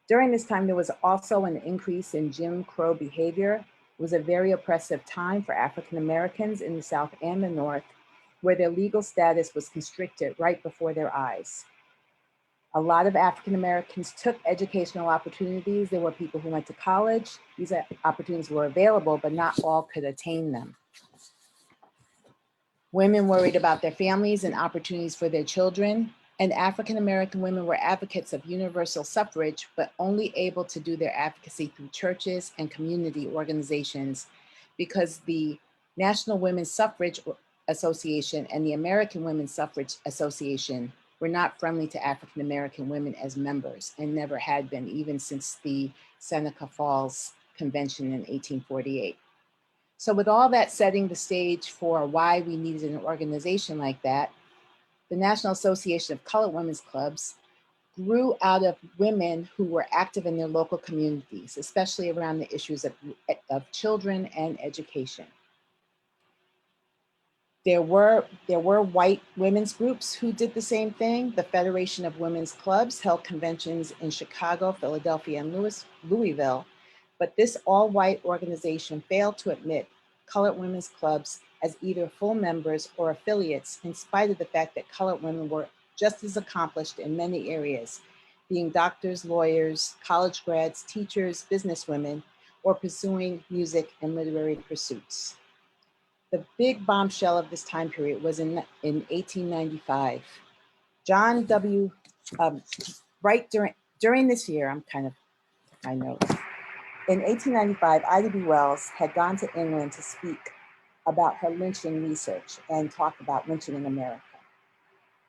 During this time, there was also an increase in Jim Crow behavior. It was a very oppressive time for African Americans in the South and the North, where their legal status was constricted right before their eyes. A lot of African Americans took educational opportunities. There were people who went to college. These opportunities were available, but not all could attain them. Women worried about their families and opportunities for their children, and African American women were advocates of universal suffrage, but only able to do their advocacy through churches and community organizations, because the National Women's Suffrage Association and the American Women's Suffrage Association were not friendly to African American women as members, and never had been, even since the Seneca Falls Convention in 1848. So with all that setting the stage for why we needed an organization like that, the National Association of Colored Women's Clubs grew out of women who were active in their local communities, especially around the issues of children and education. There were white women's groups who did the same thing. The Federation of Women's Clubs held conventions in Chicago, Philadelphia, and Louisville, but this all-white organization failed to admit colored women's clubs as either full members or affiliates, in spite of the fact that colored women were just as accomplished in many areas, being doctors, lawyers, college grads, teachers, businesswomen, or pursuing music and literary pursuits. The big bombshell of this time period was in 1895. During this year, I'm kind of, my notes. In 1895, Ida B. Wells had gone to England to speak about her lynching research and talk about lynching in America.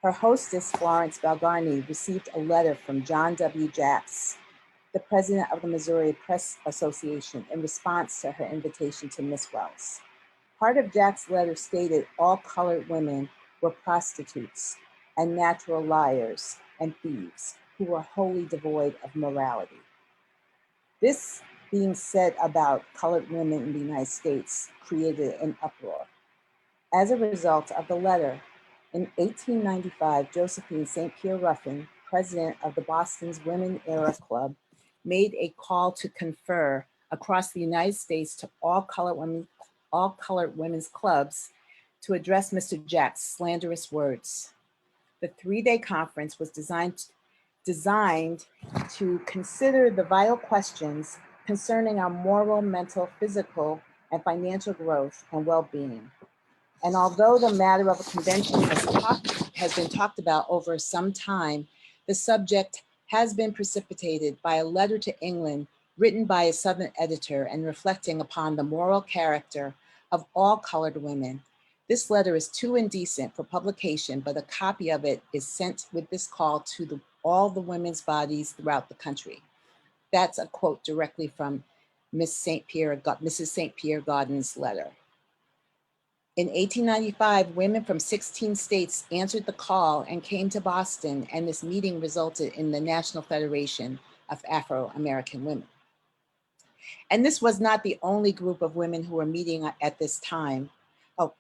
Her hostess, Florence Valgarny, received a letter from John W. Jacks, the president of the Missouri Press Association, in response to her invitation to Miss Wells. Part of Jack's letter stated all colored women were prostitutes and natural liars and thieves who were wholly devoid of morality. This being said about colored women in the United States created an uproar. As a result of the letter, in 1895, Josephine St. Pierre Ruffin, president of the Boston's Women Era Club, made a call to confer across the United States to all colored women's clubs to address Mr. Jack's slanderous words. The three-day conference was designed to consider the vital questions concerning our moral, mental, physical, and financial growth and well-being. And although the matter of a convention has been talked about over some time, the subject has been precipitated by a letter to England written by a Southern editor and reflecting upon the moral character of all colored women. This letter is too indecent for publication, but a copy of it is sent with this call to all the women's bodies throughout the country. That's a quote directly from Mrs. St. Pierre Gaudens's letter. In 1895, women from 16 states answered the call and came to Boston, and this meeting resulted in the National Federation of Afro-American Women. And this was not the only group of women who were meeting at this time. Oh,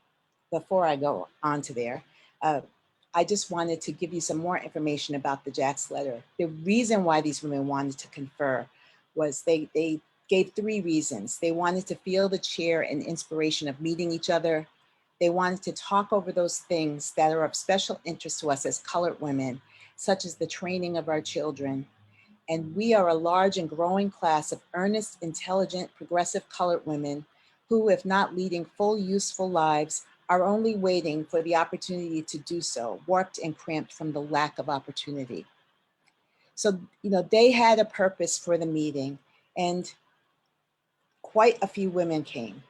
before I go on to there, I just wanted to give you some more information about the Jack's letter. The reason why these women wanted to confer was they gave 3 reasons. They wanted to feel the cheer and inspiration of meeting each other. They wanted to talk over those things that are of special interest to us as colored women, such as the training of our children. And we are a large and growing class of earnest, intelligent, progressive colored women who, if not leading full, useful lives, are only waiting for the opportunity to do so, warped and cramped from the lack of opportunity. So, they had a purpose for the meeting, and quite a few women came.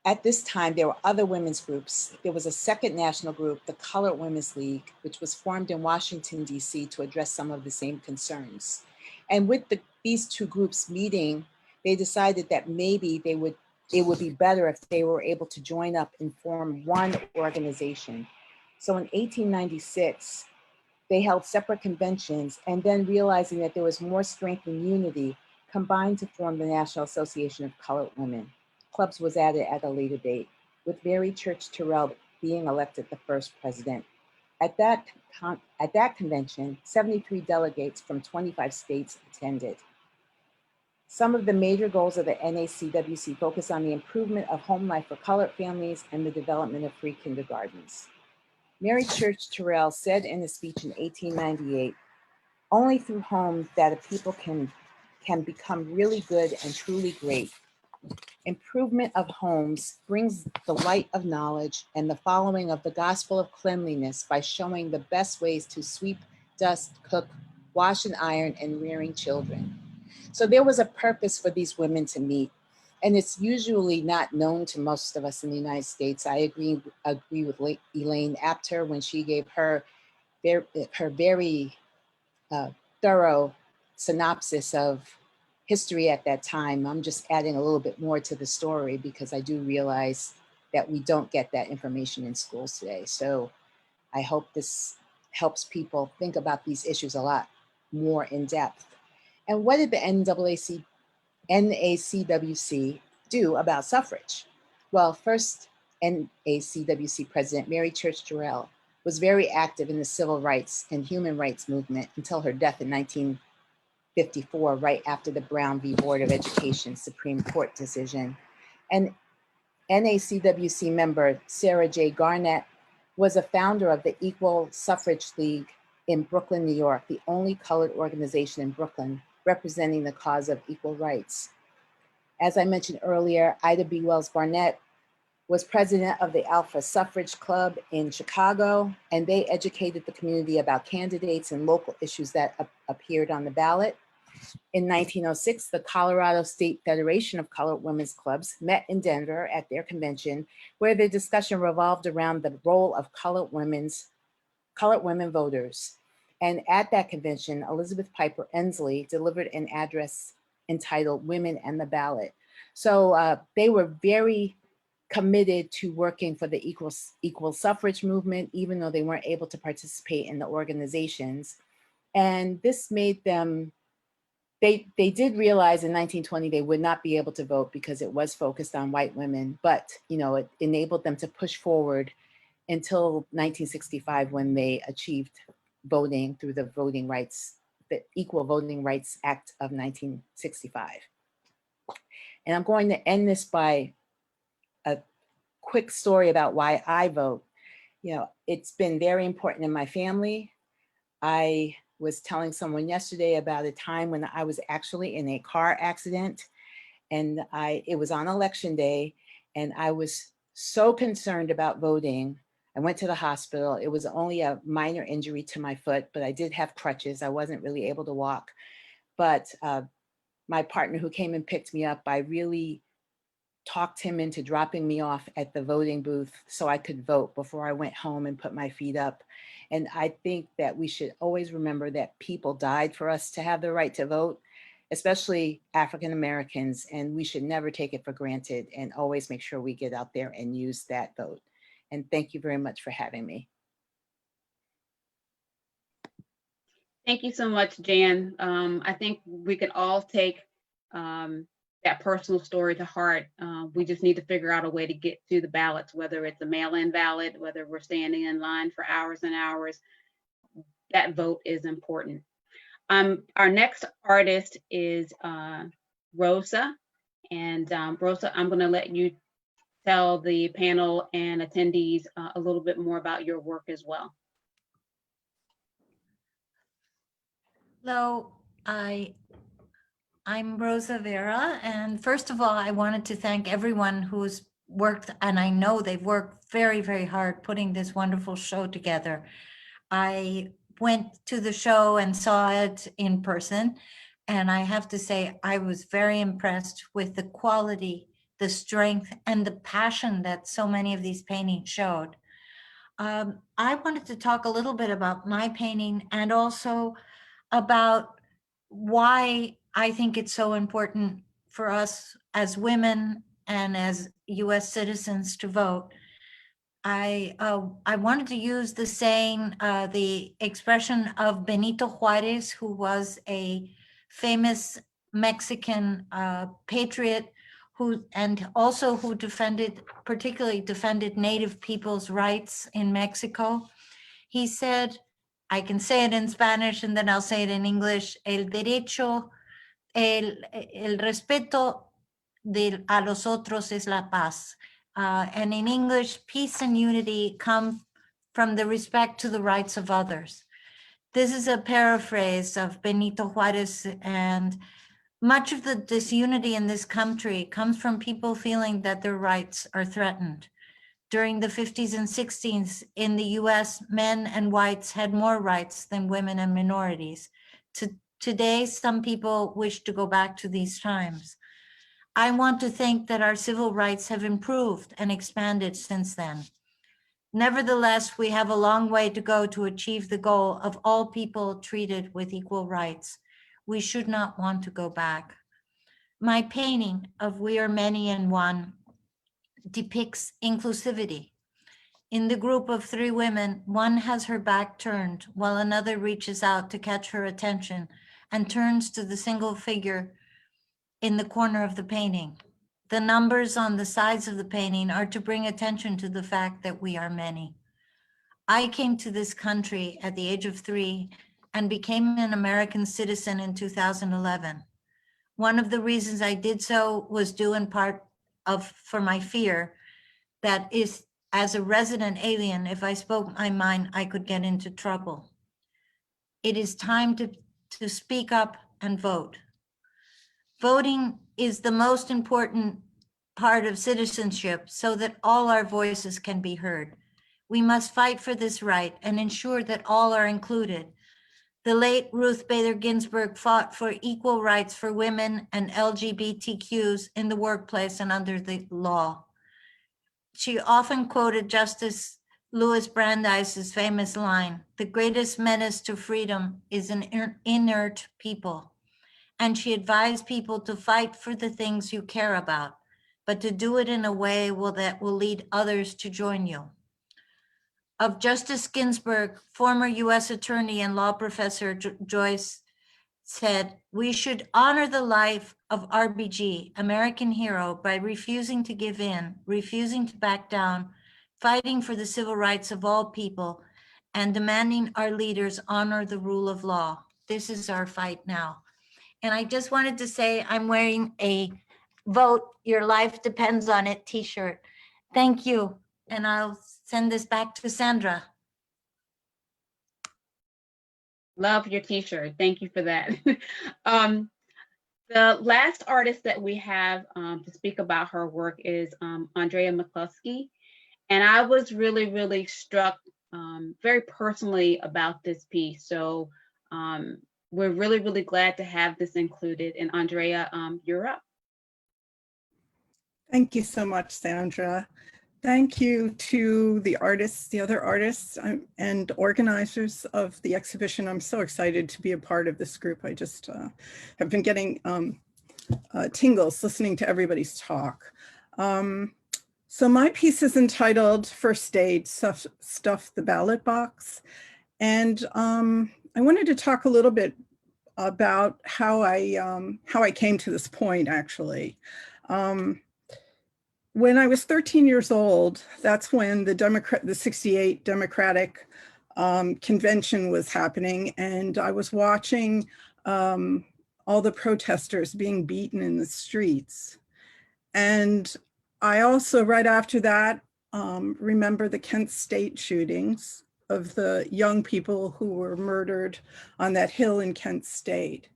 At this time, there were other women's groups. There was a second national group, the Colored Women's League, which was formed in Washington, D.C. to address some of the same concerns. And with these 2 groups meeting, they decided that maybe it would be better if they were able to join up and form one organization. So in 1896, they held separate conventions, and then realizing that there was more strength in unity, combined to form the National Association of Colored Women. Clubs was added at a later date, with Mary Church Terrell being elected the first president. At that convention, 73 delegates from 25 states attended. Some of the major goals of the NACWC focus on the improvement of home life for colored families and the development of free kindergartens. Mary Church Terrell said in a speech in 1898, "Only through homes that a people can become really good and truly great. Improvement of homes brings the light of knowledge and the following of the gospel of cleanliness by showing the best ways to sweep, dust, cook, wash and iron, and rearing children." So there was a purpose for these women to meet. And it's usually not known to most of us in the United States. I agree with Elaine Apter when she gave her very thorough synopsis of history at that time. I'm just adding a little bit more to the story because I do realize that we don't get that information in schools today. So I hope this helps people think about these issues a lot more in depth. And what did the NACWC do about suffrage? Well, first NACWC President Mary Church Terrell was very active in the civil rights and human rights movement until her death in 1954, right after the Brown v. Board of Education Supreme Court decision. And NACWC member Sarah J. Garnett was a founder of the Equal Suffrage League in Brooklyn, New York, the only colored organization in Brooklyn representing the cause of equal rights. As I mentioned earlier, Ida B. Wells Barnett was president of the Alpha Suffrage Club in Chicago, and they educated the community about candidates and local issues that appeared on the ballot. In 1906, the Colorado State Federation of Colored Women's Clubs met in Denver at their convention, where the discussion revolved around the role of colored women voters. And at that convention, Elizabeth Piper Ensley delivered an address entitled "Women and the Ballot." So they were very committed to working for the equal suffrage movement, even though they weren't able to participate in the organizations. And this made them, they did realize in 1920 they would not be able to vote because it was focused on white women, but it enabled them to push forward until 1965 when they achieved voting through the Equal Voting Rights Act of 1965. And I'm going to end this by a quick story about why I vote. It's been very important in my family. I was telling someone yesterday about a time when I was actually in a car accident, and it was on election day, and I was so concerned about voting. I went to the hospital. It was only a minor injury to my foot, but I did have crutches. I wasn't really able to walk. But my partner who came and picked me up, I really talked him into dropping me off at the voting booth so I could vote before I went home and put my feet up. And I think that we should always remember that people died for us to have the right to vote, especially African Americans, and we should never take it for granted and always make sure we get out there and use that vote. And thank you very much for having me. Thank you so much, Jan. I think we can all take that personal story to heart. We just need to figure out a way to get to the ballots, whether it's a mail-in ballot, whether we're standing in line for hours and hours. That vote is important. Our next artist is Rosa. And Rosa, I'm going to let you tell the panel and attendees a little bit more about your work as well. Hello, I'm Rosa Vera, and first of all, I wanted to thank everyone who's worked, and I know they've worked very, very hard putting this wonderful show together. I went to the show and saw it in person, and I have to say I was very impressed with the quality, the strength, and the passion that so many of these paintings showed. I wanted to talk a little bit about my painting and also about why I think it's so important for us as women and as US citizens to vote. I wanted to use the saying, the expression of Benito Juarez, who was a famous Mexican patriot and also who particularly defended Native people's rights in Mexico. He said, I can say it in Spanish and then I'll say it in English, el respeto a los otros es la paz. And in English, peace and unity come from the respect to the rights of others. This is a paraphrase of Benito Juarez, and much of the disunity in this country comes from people feeling that their rights are threatened. During the 50s and 60s in the US, men and whites had more rights than women and minorities. Today, some people wish to go back to these times. I want to think that our civil rights have improved and expanded since then. Nevertheless, we have a long way to go to achieve the goal of all people treated with equal rights. We should not want to go back. My painting of We Are Many in One depicts inclusivity. In the group of 3 women, one has her back turned while another reaches out to catch her attention and turns to the single figure in the corner of the painting. The numbers on the sides of the painting are to bring attention to the fact that we are many. I came to this country at the age of 3 and became an American citizen in 2011. One of the reasons I did so was due in part for my fear that is, as a resident alien, if I spoke my mind, I could get into trouble. It is time to speak up and vote. Voting is the most important part of citizenship so that all our voices can be heard. We must fight for this right and ensure that all are included. The late Ruth Bader Ginsburg fought for equal rights for women and LGBTQs in the workplace and under the law. She often quoted Justice Louis Brandeis's famous line, "The greatest menace to freedom is an inert people." And she advised people to fight for the things you care about, but to do it in a way that will lead others to join you. Of Justice Ginsburg, former US attorney and law professor Joyce said, "We should honor the life of RBG, American hero, by refusing to give in, refusing to back down, fighting for the civil rights of all people, and demanding our leaders honor the rule of law. This is our fight now." And I just wanted to say I'm wearing a "Vote, Your Life Depends on It" t-shirt. Thank you. And I'll send this back to Sandra. Love your t-shirt. Thank you for that. The last artist that we have to speak about her work is Andrea McCluskey. And I was really, really struck very personally about this piece. So we're really, really glad to have this included. And Andrea, you're up. Thank you so much, Sandra. Thank you to the artists, the other artists and organizers of the exhibition. I'm so excited to be a part of this group. I just have been getting tingles listening to everybody's talk. So my piece is entitled "First Aid, Stuff the Ballot Box." And I wanted to talk a little bit about how I came to this point, actually. When I was 13 years old, that's when the 68 Democratic convention was happening, and I was watching all the protesters being beaten in the streets. And I also, right after that, remember the Kent State shootings of the young people who were murdered on that hill in Kent State.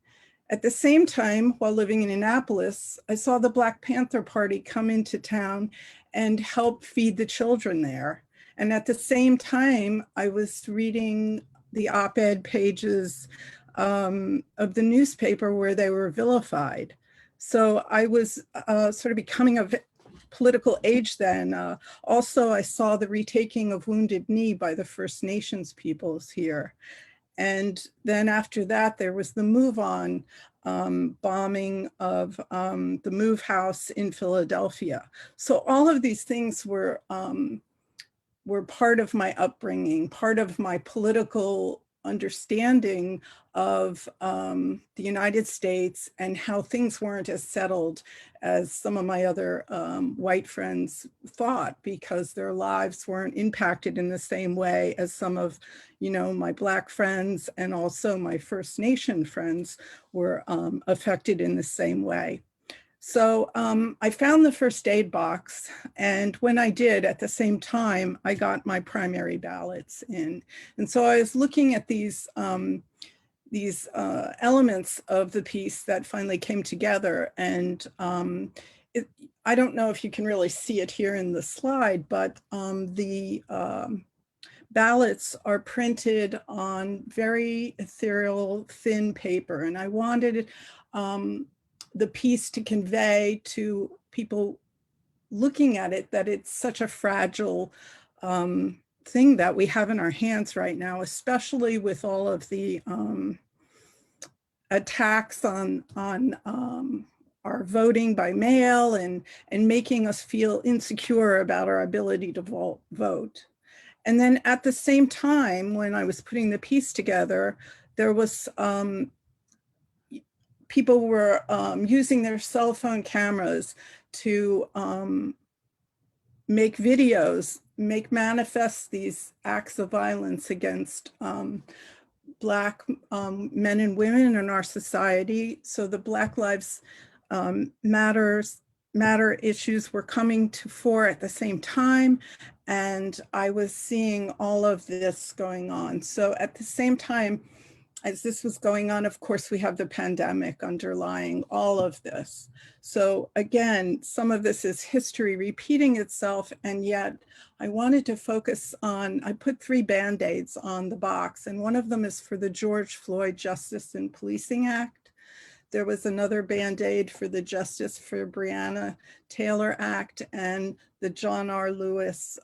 At the same time, while living in Annapolis, I saw the Black Panther Party come into town and help feed the children there. And at the same time, I was reading the op-ed pages of the newspaper where they were vilified. So I was sort of becoming of political age then. Also, I saw the retaking of Wounded Knee by the First Nations peoples here. And then after that, there was the Move On bombing of the Move House in Philadelphia. So all of these things were part of my upbringing, part of my political understanding of the United States and how things weren't as settled as some of my other white friends thought, because their lives weren't impacted in the same way as some of, my Black friends and also my First Nation friends were affected in the same way. So I found the first aid box, and when I did, at the same time, I got my primary ballots in. And so I was looking at these elements of the piece that finally came together. And I don't know if you can really see it here in the slide, but the ballots are printed on very ethereal, thin paper. And I wanted the piece to convey to people looking at it that it's such a fragile thing that we have in our hands right now, especially with all of the attacks on our voting by mail and making us feel insecure about our ability to vote. And then at the same time, when I was putting the piece together, there was people were using their cell phone cameras to make videos, make manifest these acts of violence against Black men and women in our society. So the Black Lives Matter issues were coming to fore at the same time. And I was seeing all of this going on. So at the same time, as this was going on, of course, we have the pandemic underlying all of this. So again, some of this is history repeating itself, and yet I wanted to focus on, I put 3 Band-Aids on the box, and one of them is for the George Floyd Justice and Policing Act. There was another Band-Aid for the Justice for Breonna Taylor Act and the John R. Lewis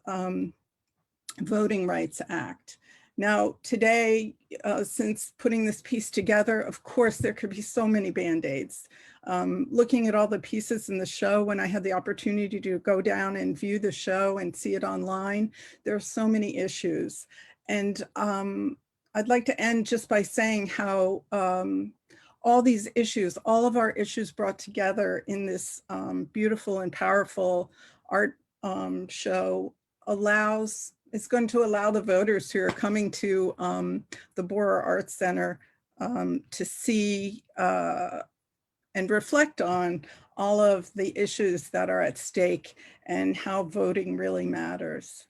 Voting Rights Act. Now, today, since putting this piece together, of course, there could be so many Band-Aids. Looking at all the pieces in the show, when I had the opportunity to go down and view the show and see it online, there are so many issues. And I'd like to end just by saying how all these issues, all of our issues brought together in this beautiful and powerful art show it's going to allow the voters who are coming to the Borer Arts Center to see and reflect on all of the issues that are at stake and how voting really matters.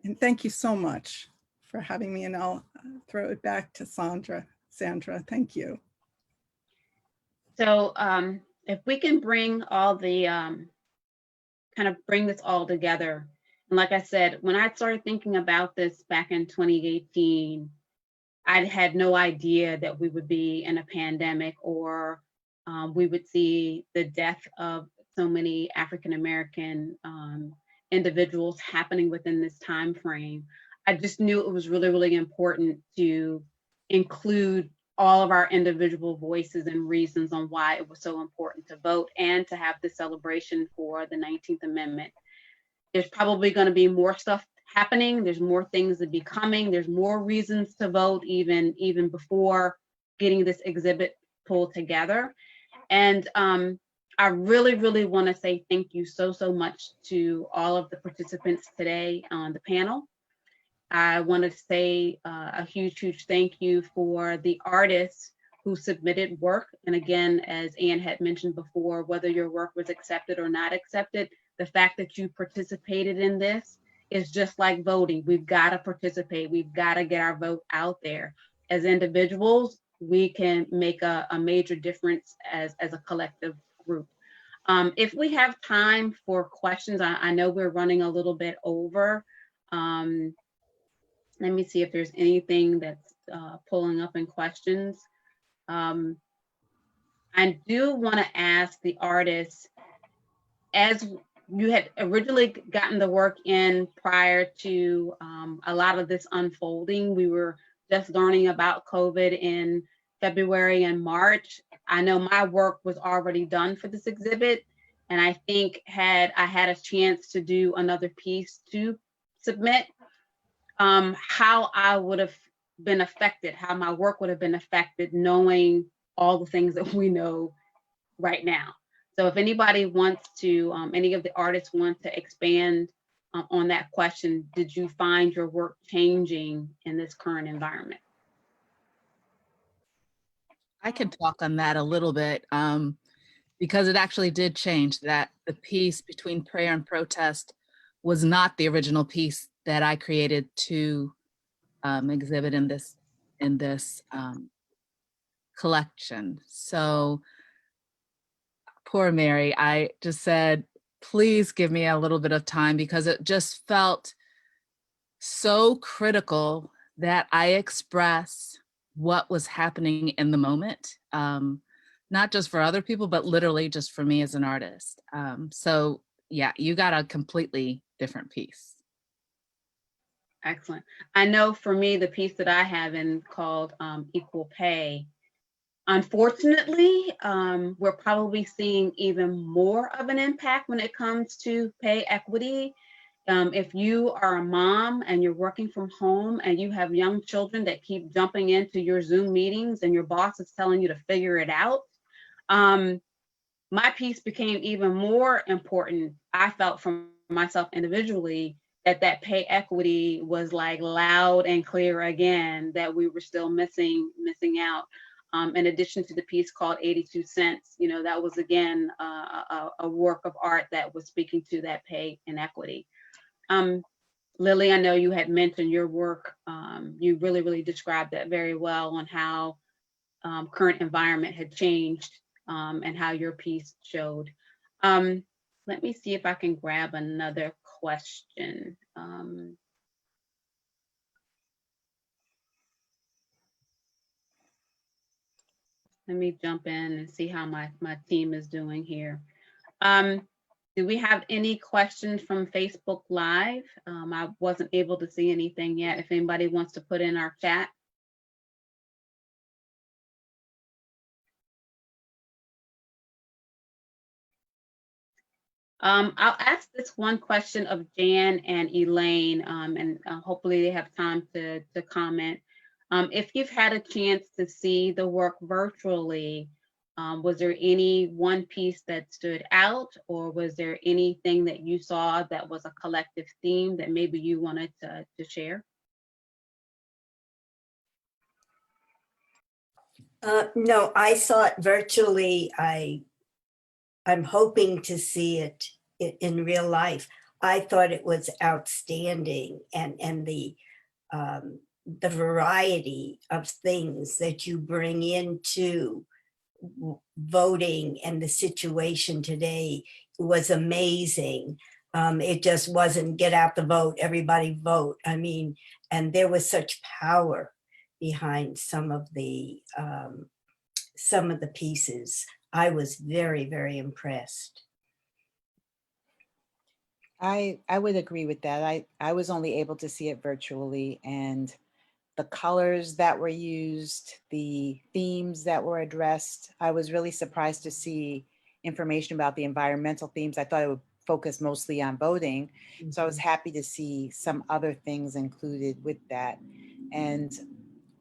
And thank you so much for having me, and I'll throw it back to Sandra. Sandra, thank you. So if we can bring all the, kind of bring this all together. And like I said, when I started thinking about this back in 2018, I had no idea that we would be in a pandemic, or we would see the death of so many African-American individuals happening within this time frame. I just knew it was really, really important to include all of our individual voices and reasons on why it was so important to vote and to have this celebration for the 19th Amendment. There's probably going to be more stuff happening. There's more things to be coming. There's more reasons to vote even before getting this exhibit pulled together. And I really, really want to say thank you so, so much to all of the participants today on the panel. I want to say a huge, huge thank you for the artists who submitted work. And again, as Anne had mentioned before, whether your work was accepted or not accepted, the fact that you participated in this is just like voting. We've got to participate. We've got to get our vote out there. As individuals, we can make a major difference as a collective group. If we have time for questions, I know we're running a little bit over. Let me see if there's anything that's pulling up in questions. I do want to ask the artists, as you had originally gotten the work in prior to a lot of this unfolding, we were just learning about COVID in February and March. I know my work was already done for this exhibit, and I think had I had a chance to do another piece to submit, how I would have been affected, how my work would have been affected, knowing all the things that we know right now. So if anybody wants to, any of the artists want to expand on that question, did you find your work changing in this current environment? I can talk on that a little bit because it actually did change. That the piece between prayer and protest was not the original piece that I created to exhibit in this collection. So poor Mary, I just said, please give me a little bit of time, because it just felt so critical that I express what was happening in the moment, not just for other people, but literally just for me as an artist. So yeah, you got a completely different piece. Excellent. I know for me, the piece that I have in called Equal Pay, unfortunately, we're probably seeing even more of an impact when it comes to pay equity. If you are a mom and you're working from home and you have young children that keep jumping into your Zoom meetings and your boss is telling you to figure it out, my piece became even more important. I felt from myself individually that pay equity was like loud and clear again, that we were still missing out. In addition to the piece called 82 Cents, you know, that was again a work of art that was speaking to that pay inequity. Lily, I know you had mentioned your work. You really, really described that very well on how current environment had changed and how your piece showed. Let me see if I can grab another question. Let me jump in and see how my team is doing here. Do we have any questions from Facebook Live? I wasn't able to see anything yet. If anybody wants to put in our chat. I'll ask this one question of Jan and Elaine, and hopefully they have time to comment. If you've had a chance to see the work virtually, was there any one piece that stood out, or was there anything that you saw that was a collective theme that maybe you wanted to share? No, I saw it virtually. I'm hoping to see it in real life. I thought it was outstanding, and the variety of things that you bring into voting and the situation today was amazing. It just wasn't get out the vote, everybody vote. I mean, and there was such power behind some of the pieces. I was very, very impressed. I would agree with that. I was only able to see it virtually, and the colors that were used, the themes that were addressed, I was really surprised to see information about the environmental themes. I thought it would focus mostly on voting. So I was happy to see some other things included with that. And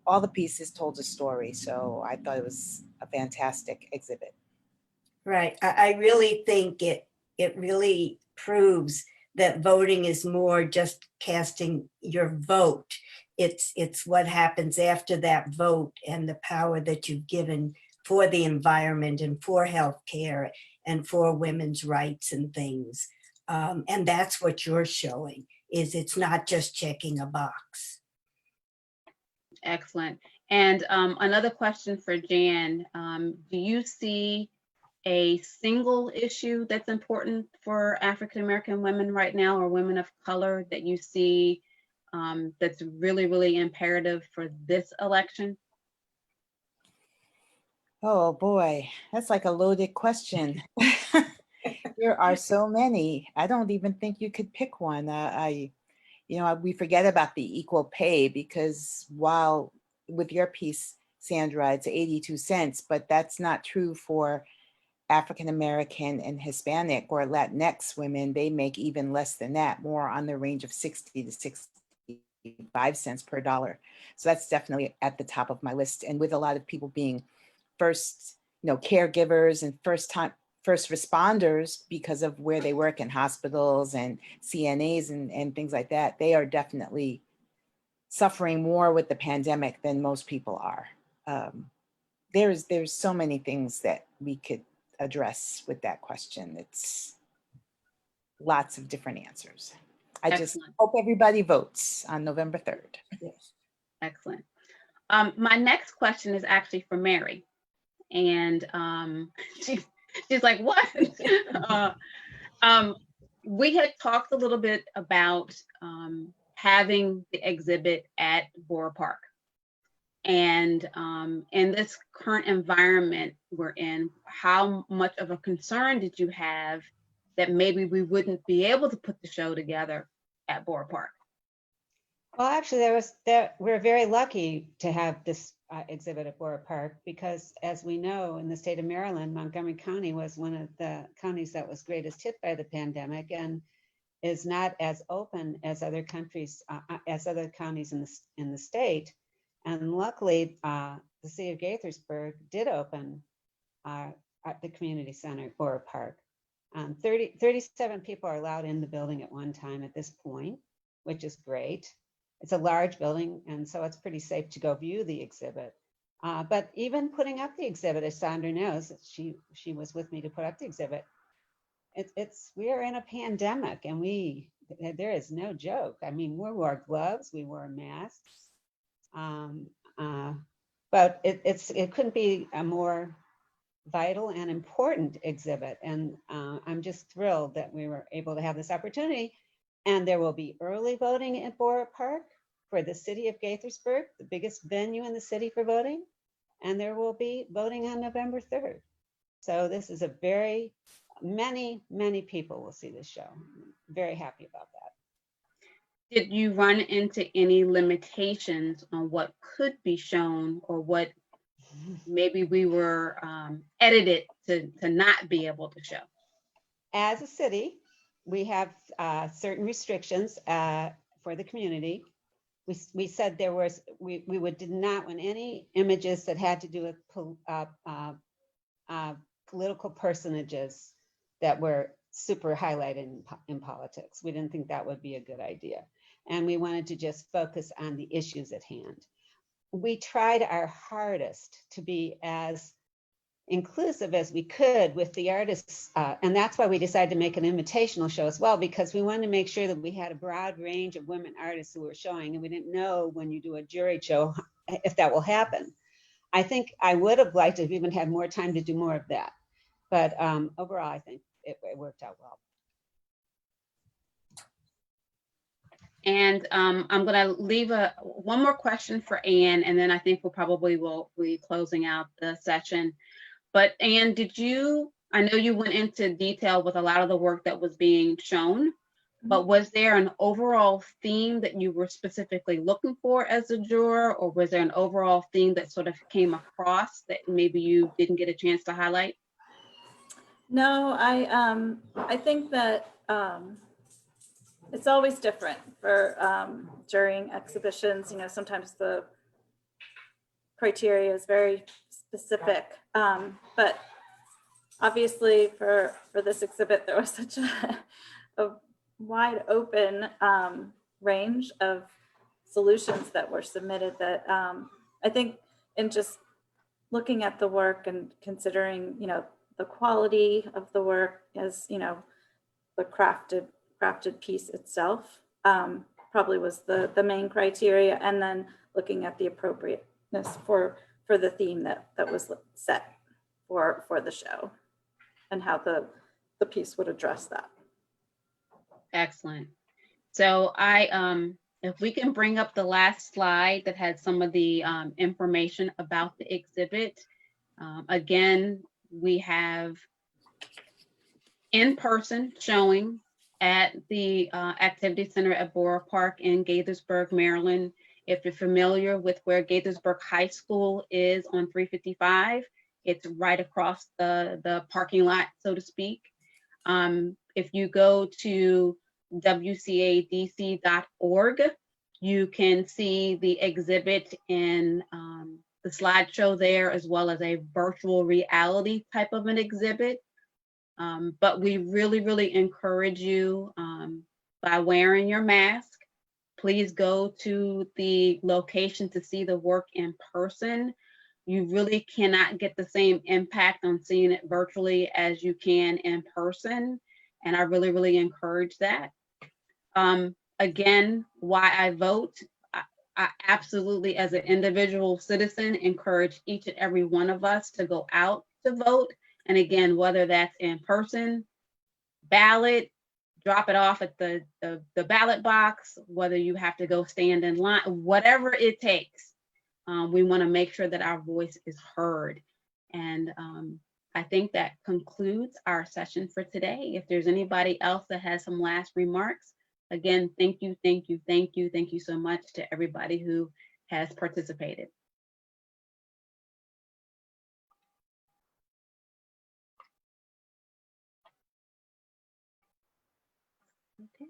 all the pieces told a story. So I thought it was a fantastic exhibit. Right. I really think it really proves that voting is more just casting your vote. It's what happens after that vote and the power that you've given for the environment and for healthcare and for women's rights and things. And that's what you're showing, is it's not just checking a box. Excellent. And another question for Jan, do you see a single issue that's important for African-American women right now, or women of color, that you see that's really, really imperative for this election? Oh boy, that's like a loaded question. There are so many. I don't even think you could pick one. We forget about the equal pay, because while with your piece, Sandra, it's 82 cents, but that's not true for African-American and Hispanic or Latinx women. They make even less than that, more on the range of 60 to 65 cents per dollar. So that's definitely at the top of my list. And with a lot of people being first, caregivers and first responders because of where they work in hospitals and CNAs and things like that, they are definitely suffering more with the pandemic than most people are. There's so many things that we could address with that question. It's lots of different answers. I just hope everybody votes on November 3rd. Yes. Excellent. My next question is actually for Mary. And she's like, what? We had talked a little bit about having the exhibit at Borough Park. And in this current environment we're in, how much of a concern did you have that maybe we wouldn't be able to put the show together at Borough Park? Well, actually, we're very lucky to have this exhibit at Borough Park, because as we know, in the state of Maryland, Montgomery County was one of the counties that was greatest hit by the pandemic and is not as open as other counties in the state. And luckily, the city of Gaithersburg did open at the community center at Borough Park. 37 people are allowed in the building at one time at this point, which is great. It's a large building, and so it's pretty safe to go view the exhibit. But even putting up the exhibit, as Sandra knows, she was with me to put up the exhibit. We are in a pandemic, and there is no joke. I mean, we wore gloves, we wore masks, but it couldn't be a more vital and important exhibit. And I'm just thrilled that we were able to have this opportunity. And there will be early voting at Borough Park for the city of Gaithersburg, the biggest venue in the city for voting. And there will be voting on November 3rd. So this is many people will see this show. Very happy about that. Did you run into any limitations on what could be shown, or what maybe we were edited to not be able to show? As a city, we have certain restrictions for the community. We said we did not want any images that had to do with political personages that were super highlighted in politics. We didn't think that would be a good idea. And we wanted to just focus on the issues at hand. We tried our hardest to be as inclusive as we could with the artists. And that's why we decided to make an invitational show as well, because we wanted to make sure that we had a broad range of women artists who were showing, and we didn't know when you do a jury show if that will happen. I think I would have liked to have even had more time to do more of that. But overall, I think it worked out well. And I'm going to leave one more question for Anne, and then I think will be closing out the session. But Anne, I know you went into detail with a lot of the work that was being shown, but was there an overall theme that you were specifically looking for as a juror, or was there an overall theme that sort of came across that maybe you didn't get a chance to highlight? No, I think that it's always different for during exhibitions. Sometimes the criteria is very specific. But obviously for this exhibit, there was such a wide open range of solutions that were submitted that I think in just looking at the work and considering, you know, the quality of the work as, you know, the crafted piece itself probably was the main criteria, and then looking at the appropriateness for the theme that was set for the show and how the piece would address that. Excellent. So if we can bring up the last slide that had some of the information about the exhibit. Again, we have in-person showing at the Activity Center at Borough Park in Gaithersburg, Maryland. If you're familiar with where Gaithersburg High School is on 355, it's right across the parking lot, so to speak. If you go to wcadc.org, you can see the exhibit in the slideshow there, as well as a virtual reality type of an exhibit. But we really encourage you, by wearing your mask, please go to the location to see the work in person. You really cannot get the same impact on seeing it virtually as you can in person. And I really encourage that. Again, why I vote, I absolutely, as an individual citizen, encourage each and every one of us to go out to vote. And again, whether that's in person, ballot, drop it off at the ballot box, whether you have to go stand in line, whatever it takes, we want to make sure that our voice is heard. And I think that concludes our session for today. If there's anybody else that has some last remarks, again, thank you so much to everybody who has participated. Okay.